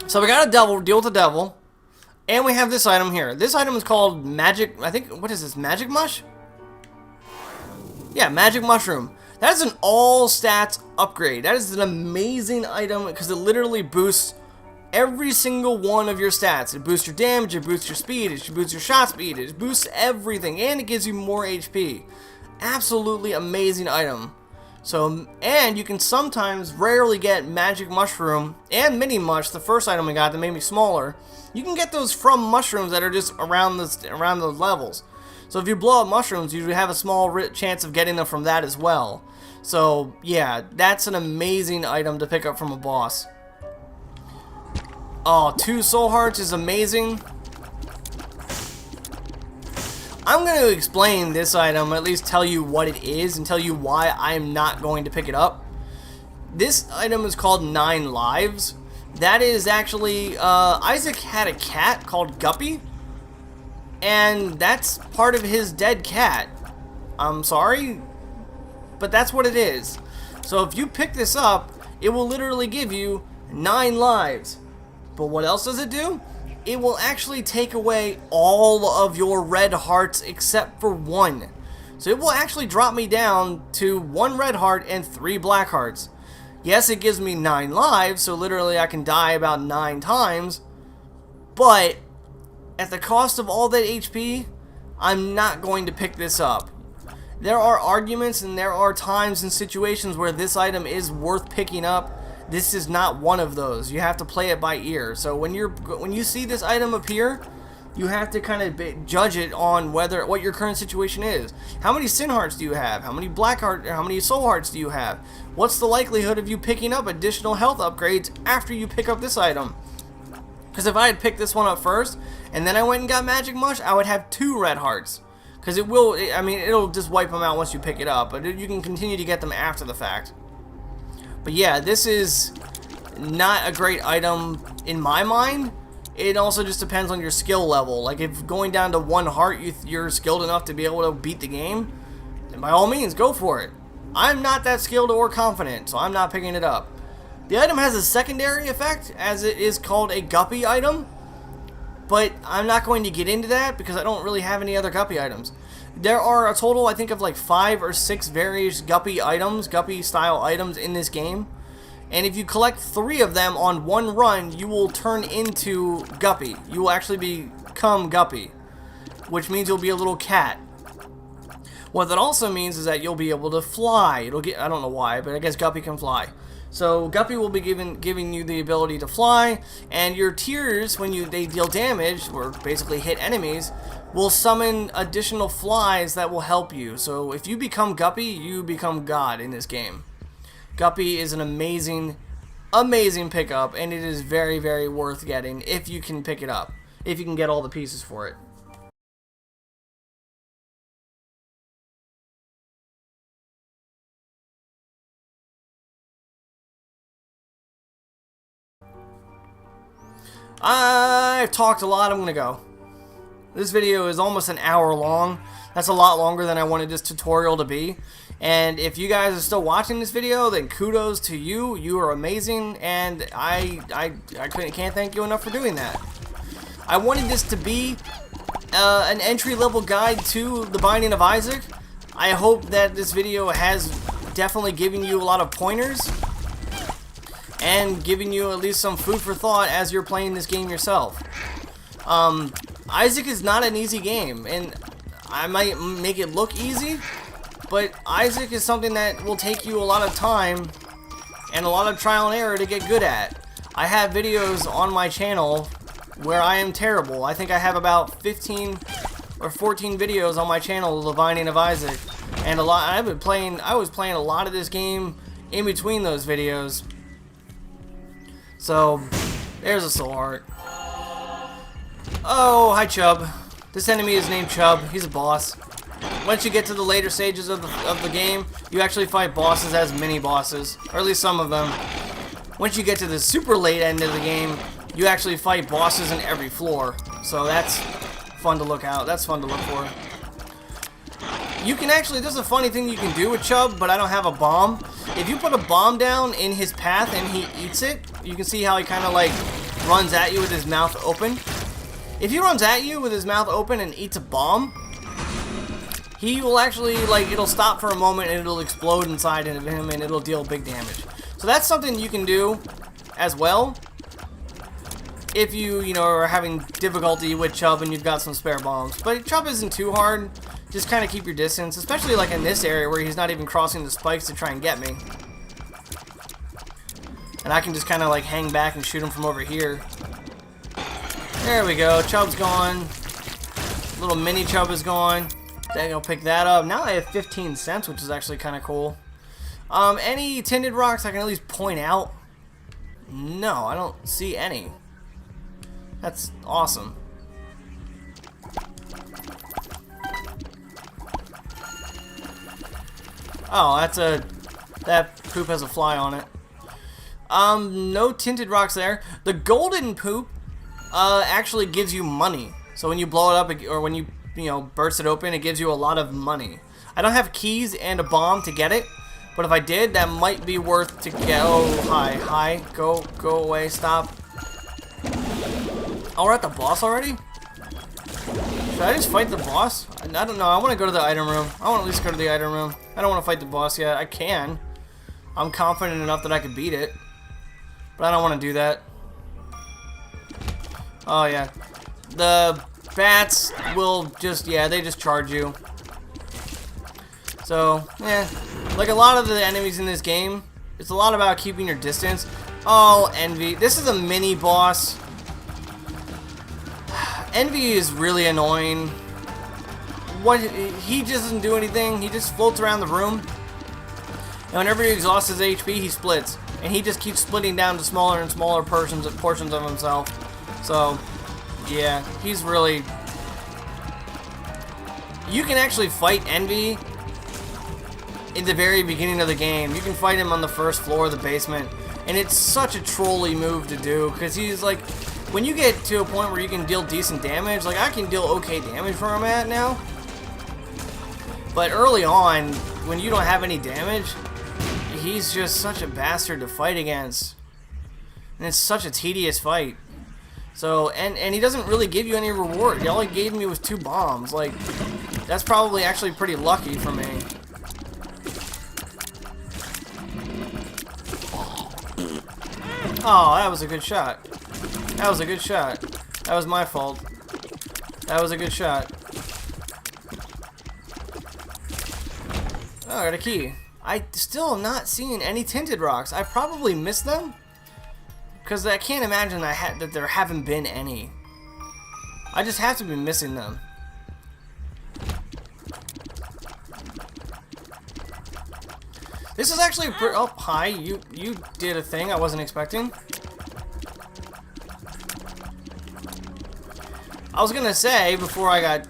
So we got a devil, deal with the devil. And we have this item here. This item is called Magic, I think, what is this, Magic Mush? Yeah, Magic Mushroom. That is an all stats upgrade. That is an amazing item because it literally boosts every single one of your stats. It boosts your damage, it boosts your speed, it boosts your shot speed, it boosts everything, and it gives you more HP. Absolutely amazing item. So, and you can sometimes rarely get Magic Mushroom and Mini Mush, the first item we got that made me smaller. You can get those from mushrooms that are just around the levels. So if you blow up mushrooms, you have a small chance of getting them from that as well. So yeah, that's an amazing item to pick up from a boss. Oh, 2 soul hearts is amazing. I'm going to explain this item, at least tell you what it is and tell you why I'm not going to pick it up. This item is called 9 Lives. That is actually, Isaac had a cat called Guppy, and that's part of his dead cat. I'm sorry, but that's what it is. So if you pick this up, it will literally give you 9 lives. But what else does it do? It will actually take away all of your red hearts except for 1. So it will actually drop me down to 1 red heart and 3 black hearts. Yes, it gives me 9 lives, so literally I can die about 9 times. But at the cost of all that HP, I'm not going to pick this up. There are arguments and there are times and situations where this item is worth picking up. This is not one of those. You have to play it by ear. So when you see this item appear, you have to kind of judge it on what your current situation is. How many sin hearts do you have? How many black heart? How many soul hearts do you have? What's the likelihood of you picking up additional health upgrades after you pick up this item? Because if I had picked this one up first and then I went and got magic mush, I would have 2 red hearts. Because it'll just wipe them out once you pick it up, but you can continue to get them after the fact. But yeah, this is not a great item in my mind. It also just depends on your skill level. Like if going down to 1 heart, you're skilled enough to be able to beat the game, then by all means, go for it. I'm not that skilled or confident, so I'm not picking it up. The item has a secondary effect, as it is called a Guppy item. But I'm not going to get into that because I don't really have any other Guppy items. There are a total, I think, of like 5 or 6 various Guppy items, Guppy style items in this game. And if you collect 3 of them on 1 run, you will turn into Guppy. You will actually become Guppy, which means you'll be a little cat. What that also means is that you'll be able to fly. I don't know why, but I guess Guppy can fly. So Guppy will be giving you the ability to fly, and your tears, when they deal damage, or basically hit enemies, will summon additional flies that will help you. So if you become Guppy, you become God in this game. Guppy is an amazing, amazing pickup, and it is very, very worth getting if you can pick it up. If you can get all the pieces for it. I've talked a lot, I'm gonna go. This video is almost an hour long. That's a lot longer than I wanted this tutorial to be. And if you guys are still watching this video, then kudos to you. You are amazing, and I can't thank you enough for doing that. I wanted this to be an entry-level guide to The Binding of Isaac. I hope that this video has definitely given you a lot of pointers and giving you at least some food for thought as you're playing this game yourself. Isaac is not an easy game, and I might make it look easy, but Isaac is something that will take you a lot of time and a lot of trial and error to get good at. I have videos on my channel where I am terrible. I think I have about 15 or 14 videos on my channel, The Binding of Isaac, and I was playing a lot of this game in between those videos. So, there's a soul heart. Oh, hi Chub. This enemy is named Chub. He's a boss. Once you get to the later stages of the game, you actually fight bosses as mini-bosses, or at least some of them. Once you get to the super late end of the game, you actually fight bosses in every floor. So that's fun to look out. That's fun to look for. You can actually, there's a funny thing you can do with Chub, but I don't have a bomb. If you put a bomb down in his path and he eats it, you can see how he kind of like runs at you with his mouth open. If he runs at you with his mouth open and eats a bomb, he will actually, like, it'll stop for a moment and it'll explode inside of him and it'll deal big damage. So that's something you can do as well if you know, are having difficulty with Chub and you've got some spare bombs. But Chub isn't too hard. Just kind of keep your distance, especially like in this area where he's not even crossing the spikes to try and get me. And I can just kind of like hang back and shoot him from over here. There we go. Chub's gone. Little mini Chub is gone. Then I'll pick that up. Now I have 15 cents, which is actually kind of cool. Any Tinted Rocks I can at least point out? No, I don't see any. That's awesome. Oh, that poop has a fly on it. No tinted rocks there. The golden poop actually gives you money. So when you blow it up, or when you burst it open, it gives you a lot of money. I don't have keys and a bomb to get it, but if I did, that might be worth to get. Oh, hi, go away, stop. Oh, we're at the boss already? Should I just fight the boss? I don't know. I want to go to the item room. I want to at least go to the item room. I don't want to fight the boss yet. I can. I'm confident enough that I could beat it. But I don't want to do that. Oh, yeah. The bats will just, yeah, they just charge you. So, yeah. Like a lot of the enemies in this game, it's a lot about keeping your distance. Oh, Envy. This is a mini boss. Envy is really annoying. He just doesn't do anything. He just floats around the room. And whenever he exhausts his HP, he splits. And he just keeps splitting down to smaller and smaller portions of himself. So, yeah, he's really... You can actually fight Envy in the very beginning of the game. You can fight him on the first floor of the basement. And it's such a trolly move to do, because he's like... When you get to a point where you can deal decent damage, like I can deal okay damage where I'm at now. But early on, when you don't have any damage, he's just such a bastard to fight against. And it's such a tedious fight. So, and he doesn't really give you any reward. All he gave me was 2 bombs. Like, that's probably actually pretty lucky for me. Oh, that was a good shot. That was a good shot. That was my fault. That was a good shot. Oh, I got a key. I still am not seeing any tinted rocks. I probably missed them, because I can't imagine that there haven't been any. I just have to be missing them. This is actually oh, hi. You did a thing I wasn't expecting. I was gonna say, before I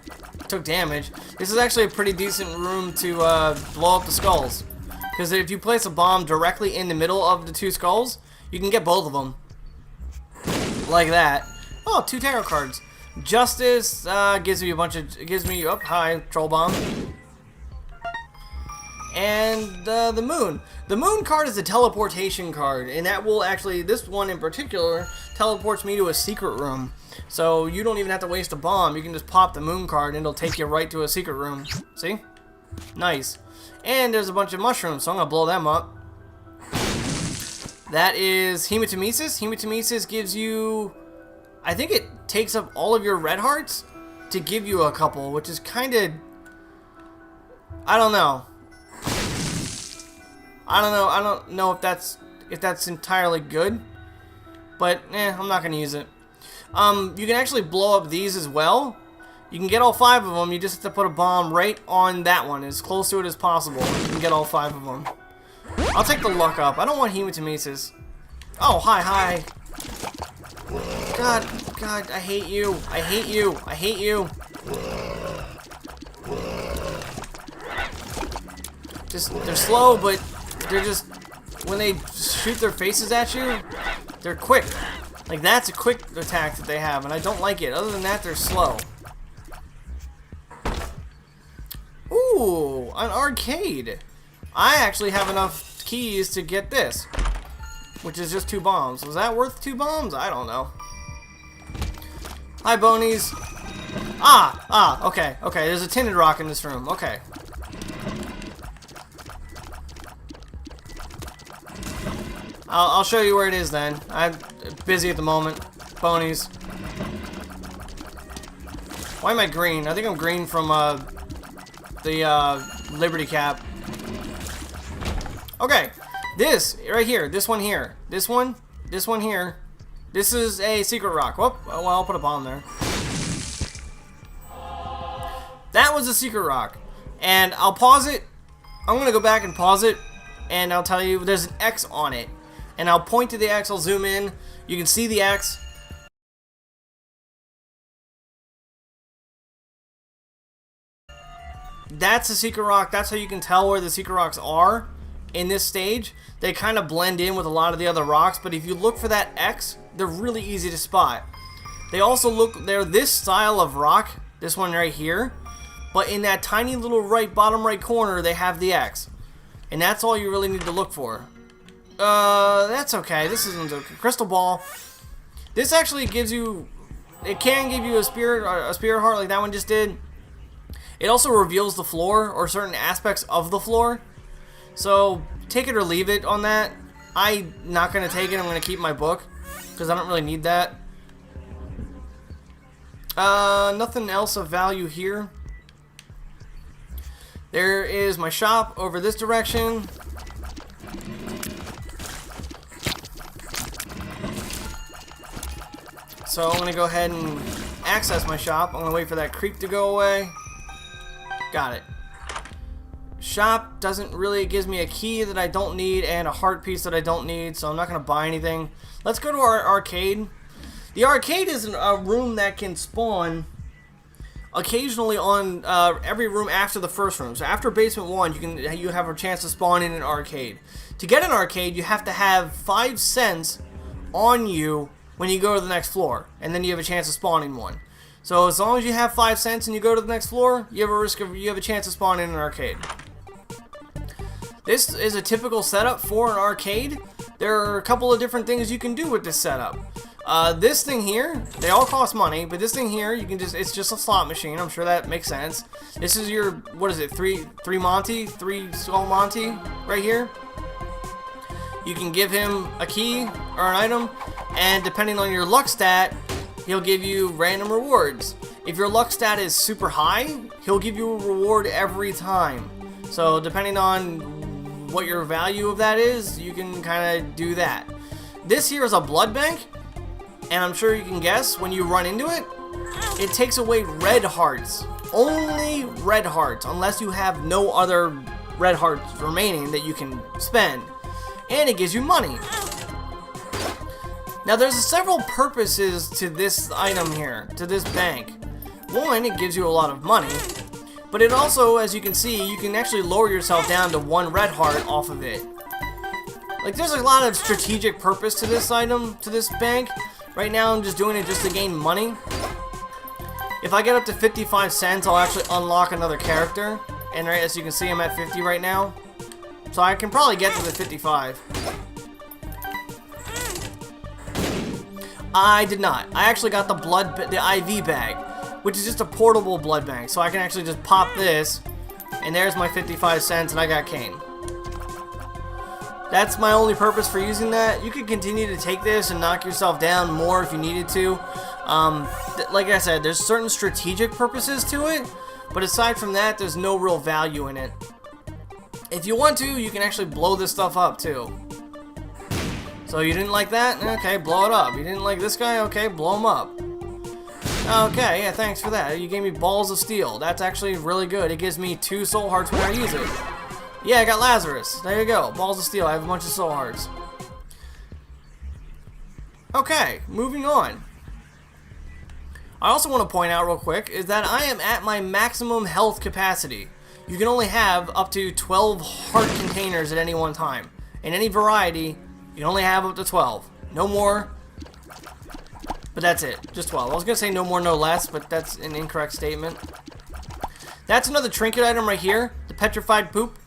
took damage, this is actually a pretty decent room to blow up the skulls. Because if you place a bomb directly in the middle of the 2 skulls, you can get both of them. Like that. Oh, 2 tarot cards. Justice gives me a bunch of... gives me... Oh, hi, troll bomb. And the moon. The moon card is a teleportation card. And that will actually... This one in particular teleports me to a secret room. So you don't even have to waste a bomb. You can just pop the moon card and it'll take you right to a secret room. See? Nice. And there's a bunch of mushrooms, so I'm going to blow them up. That is hematemesis. Hematemesis gives you... I think it takes up all of your red hearts to give you a couple, which is kind of... I don't know. I don't know if that's entirely good. But, I'm not going to use it. You can actually blow up these as well. You can get all 5 of them. You just have to put a bomb right on that one, as close to it as possible. You can get all 5 of them. I'll take the luck up. I don't want hematemesis. Oh, hi. God, I hate you. I hate you. They're slow, but they're just... When they shoot their faces at you, they're quick. Like, that's a quick attack that they have, and I don't like it. Other than that, they're slow. Ooh, an arcade. I actually have enough keys to get this, which is just 2 bombs. Was that worth 2 bombs? I don't know. Hi, bonies. Okay. There's a tinted rock in this room. Okay. I'll show you where it is then. I'm busy at the moment. Bonies. Why am I green? I think I'm green from the Liberty Cap. Okay. This right here. This one here. This one here. This is a secret rock. Whoop. Well, I'll put a bomb there. That was a secret rock. And I'll pause it. I'm going to go back and pause it. And I'll tell you there's an X on it. And I'll point to the X, I'll zoom in. You can see the X. That's a secret rock. That's how you can tell where the secret rocks are. in this stage. They kind of blend in with a lot of the other rocks, but if you look for that X, they're really easy to spot. They also they're this style of rock, this one right here, but in that tiny little bottom right corner, they have the X. And that's all you really need to look for. That's okay. This isn't a crystal ball. This actually gives you, it can give you a spirit heart like that one just did. It also reveals the floor or certain aspects of the floor. So take it or leave it on that. I'm not going to take it. I'm going to keep my book because I don't really need that. Nothing else of value here. There is my shop over this direction. So I'm going to go ahead and access my shop. I'm going to wait for that creep to go away. Got it. Shop doesn't really, it gives me a key that I don't need and a heart piece that I don't need, so I'm not going to buy anything. Let's go to our arcade. The arcade is a room that can spawn occasionally on every room after the first room. So after basement 1, you have a chance to spawn in an arcade. To get an arcade, you have to have 5 cents on you when you go to the next floor, and then you have a chance of spawning one. So as long as you have 5 cents and you go to the next floor, you have a chance of spawning in an arcade. This is a typical setup for an arcade. There are a couple of different things you can do with this setup. This thing here, they all cost money, but this thing here, you can it's just a slot machine. I'm sure that makes sense. This is your, what is it, three skull Monty right here. You can give him a key or an item, and depending on your luck stat, he'll give you random rewards. If your luck stat is super high, he'll give you a reward every time. So depending on what your value of that is, you can kind of do that. This here is a blood bank, and I'm sure you can guess when you run into it, it takes away red hearts. Only red hearts, unless you have no other red hearts remaining that you can spend. And it gives you money. Now there's several purposes to this item here, to this bank. One, it gives you a lot of money, but it also, as you can see, you can actually lower yourself down to 1 red heart off of it. Like, there's a lot of strategic purpose to this item, to this bank. Right now I'm just doing it just to gain money. If I get up to 55 cents, I'll actually unlock another character. And right, as you can see, I'm at 50 right now. So I can probably get to the 55. I did not. I actually got the IV bag, which is just a portable blood bank. So I can actually just pop this, and there's my 55 cents, and I got Kane. That's my only purpose for using that. You could continue to take this and knock yourself down more if you needed to. Like I said, there's certain strategic purposes to it, but aside from that, there's no real value in it. If you want to, you can actually blow this stuff up too. So you didn't like that? Okay, blow it up. You didn't like this guy? Okay, blow him up. Okay, yeah, thanks for that. You gave me balls of steel. That's actually really good. It gives me 2 soul hearts when I use it. Yeah, I got Lazarus. There you go. Balls of steel. I have a bunch of soul hearts. Okay, moving on. I also want to point out real quick is that I am at my maximum health capacity. You can only have up to 12 heart containers at any one time. In any variety, you can only have up to 12. No more. But that's it. Just 12. I was going to say no more, no less, but that's an incorrect statement. That's another trinket item right here. The petrified poop.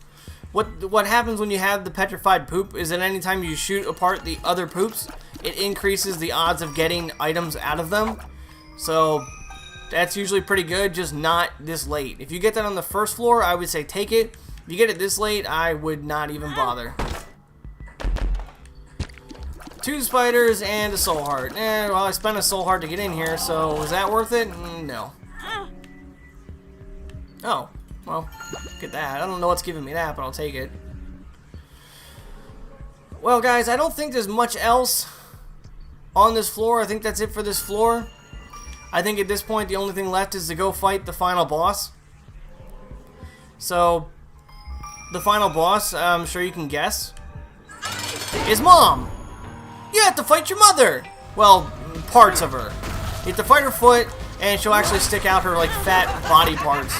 What happens when you have the petrified poop is that anytime you shoot apart the other poops, it increases the odds of getting items out of them. So that's usually pretty good, just not this late. If you get that on the first floor, I would say take it. If you get it this late, I would not even bother. 2 spiders and a soul heart. Well, I spent a soul heart to get in here, so was that worth it? No. Oh, well, get that. I don't know what's giving me that, but I'll take it. Well, guys, I don't think there's much else on this floor. I think that's it for this floor. I think at this point, the only thing left is to go fight the final boss. So, the final boss, I'm sure you can guess, is Mom! You have to fight your mother! Well, parts of her. You have to fight her foot, and she'll actually stick out her, like, fat body parts.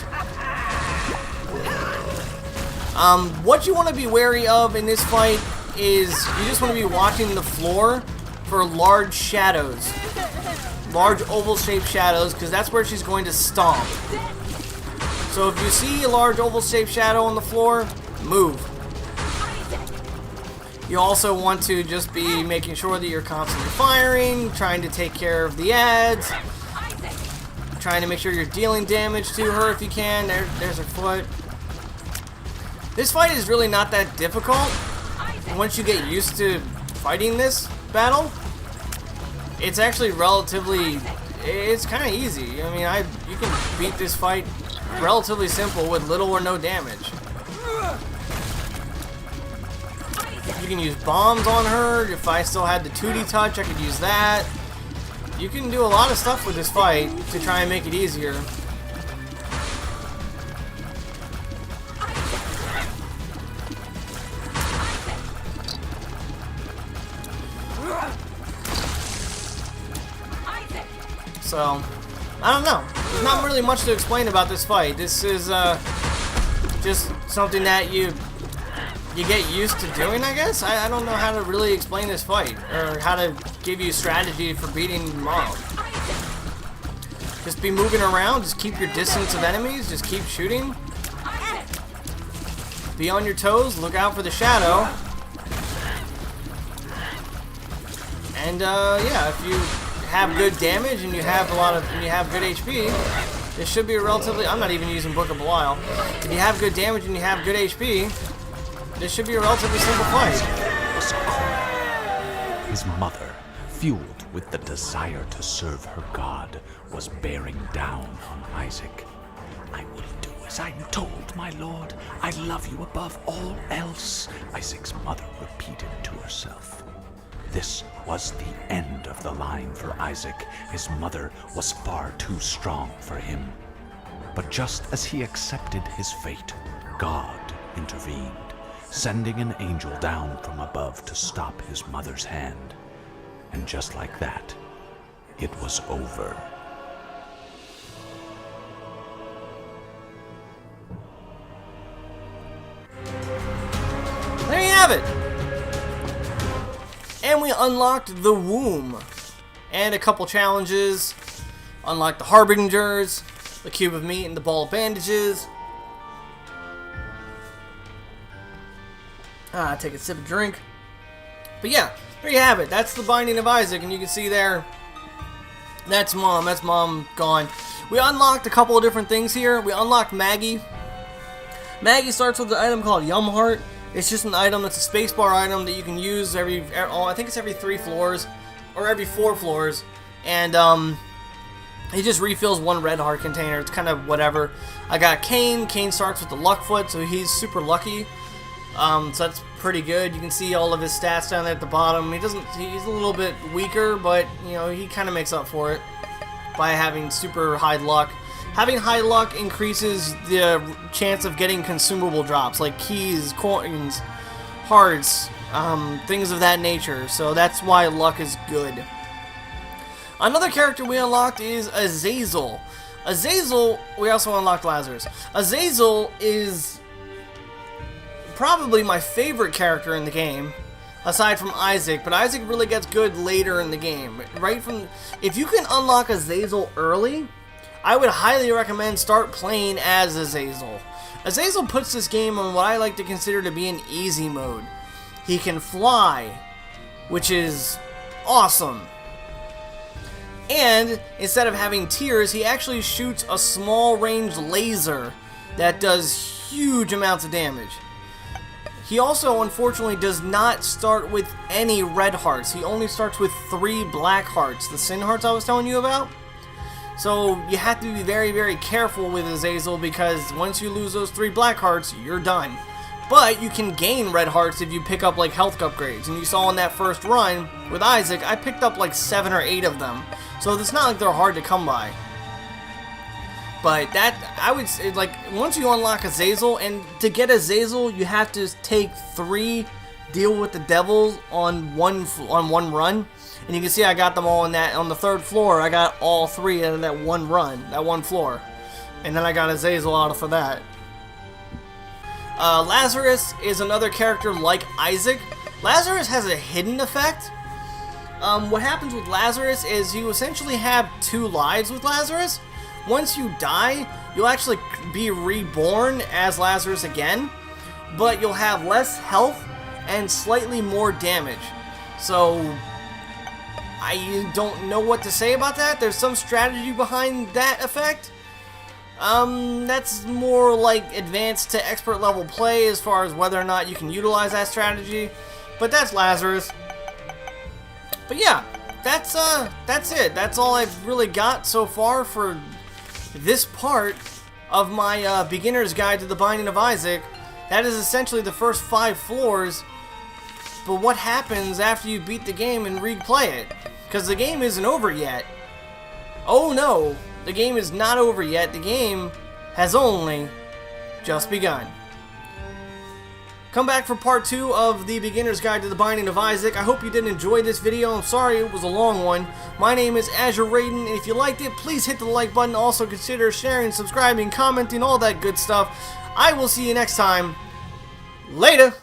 What you want to be wary of in this fight is you just want to be watching the floor for large shadows. Large oval-shaped shadows, because that's where she's going to stomp. So if you see a large oval-shaped shadow on the floor, move. You also want to just be making sure that you're constantly firing, trying to take care of the ads, trying to make sure you're dealing damage to her if you can. There's her foot. This fight is really not that difficult. Once you get used to fighting this battle, it's actually relatively, it's kind of easy. I mean, you can beat this fight relatively simple with little or no damage. You can use bombs on her. If I still had the 2D touch, I could use that. You can do a lot of stuff with this fight to try and make it easier. So, I don't know. There's not really much to explain about this fight. This is just something that you get used to doing, I guess. I don't know how to really explain this fight, or how to give you strategy for beating mob. Just be moving around, just keep your distance of enemies, just keep shooting. Be on your toes, look out for the shadow. And yeah, if you have good damage and you have good HP, this should be a relatively, I'm not even using Book of Belial. If you have good damage and you have good HP, this should be a relatively simple fight. His mother, fueled with the desire to serve her God, was bearing down on Isaac. I will do as I'm told, my lord. I love you above all else, Isaac's mother repeated to herself. This was the end of the line for Isaac. His mother was far too strong for him. But just as he accepted his fate, God intervened, sending an angel down from above to stop his mother's hand. And just like that, it was over. There you have it! And we unlocked the womb. And a couple challenges. Unlocked the harbingers, the cube of meat, and the ball of bandages. Take a sip of drink. But yeah, there you have it. That's the binding of Isaac, and you can see there, that's mom. That's mom gone. We unlocked a couple of different things here. We unlocked Maggie. Maggie starts with an item called Yum Heart. It's just an item that's a spacebar item that you can use I think it's every 3 floors, or every 4 floors, and it just refills 1 red heart container. It's kind of whatever. I got Kane. Kane starts with the luck foot, so he's super lucky. So that's pretty good. You can see all of his stats down there at the bottom. He's a little bit weaker, but you know, he kind of makes up for it by having super high luck. Having high luck increases the chance of getting consumable drops, like keys, coins, hearts, things of that nature. So that's why luck is good. Another character we unlocked is Azazel. Azazel, we also unlocked Lazarus. Azazel is probably my favorite character in the game, aside from Isaac, but Isaac really gets good later in the game. If you can unlock Azazel early, I would highly recommend start playing as Azazel. Azazel puts this game on what I like to consider to be an easy mode. He can fly, which is awesome. And instead of having tears, he actually shoots a small range laser that does huge amounts of damage. He also, unfortunately, does not start with any red hearts. He only starts with 3 black hearts, the sin hearts I was telling you about. So you have to be very, very careful with Azazel, because once you lose those 3 black hearts, you're done. But you can gain red hearts if you pick up like health upgrades. And you saw in that first run with Isaac, I picked up like 7 or 8 of them. So it's not like they're hard to come by. But that, I would say, like, once you unlock Azazel, and to get Azazel, you have to take 3 deal with the devils on one run. And you can see I got them all on the 3rd floor. I got all 3 in that one run, that one floor. And then I got Azazel out for that. Lazarus is another character like Isaac. Lazarus has a hidden effect. What happens with Lazarus is you essentially have 2 lives with Lazarus. Once you die, you'll actually be reborn as Lazarus again, but you'll have less health and slightly more damage. So, I don't know what to say about that. There's some strategy behind that effect. That's more like advanced to expert level play as far as whether or not you can utilize that strategy. But that's Lazarus. But yeah, that's it. That's all I've really got so far for this part of my beginner's guide to the Binding of Isaac. That is essentially the first 5 floors. But what happens after you beat the game and replay it? Because the game isn't over yet. Oh no, the game is not over yet. The game has only just begun. Come back for part 2 of the Beginner's Guide to the Binding of Isaac. I hope you did enjoy this video. I'm sorry it was a long one. My name is Azure Raiden, and if you liked it, please hit the like button. Also consider sharing, subscribing, commenting, all that good stuff. I will see you next time. Later!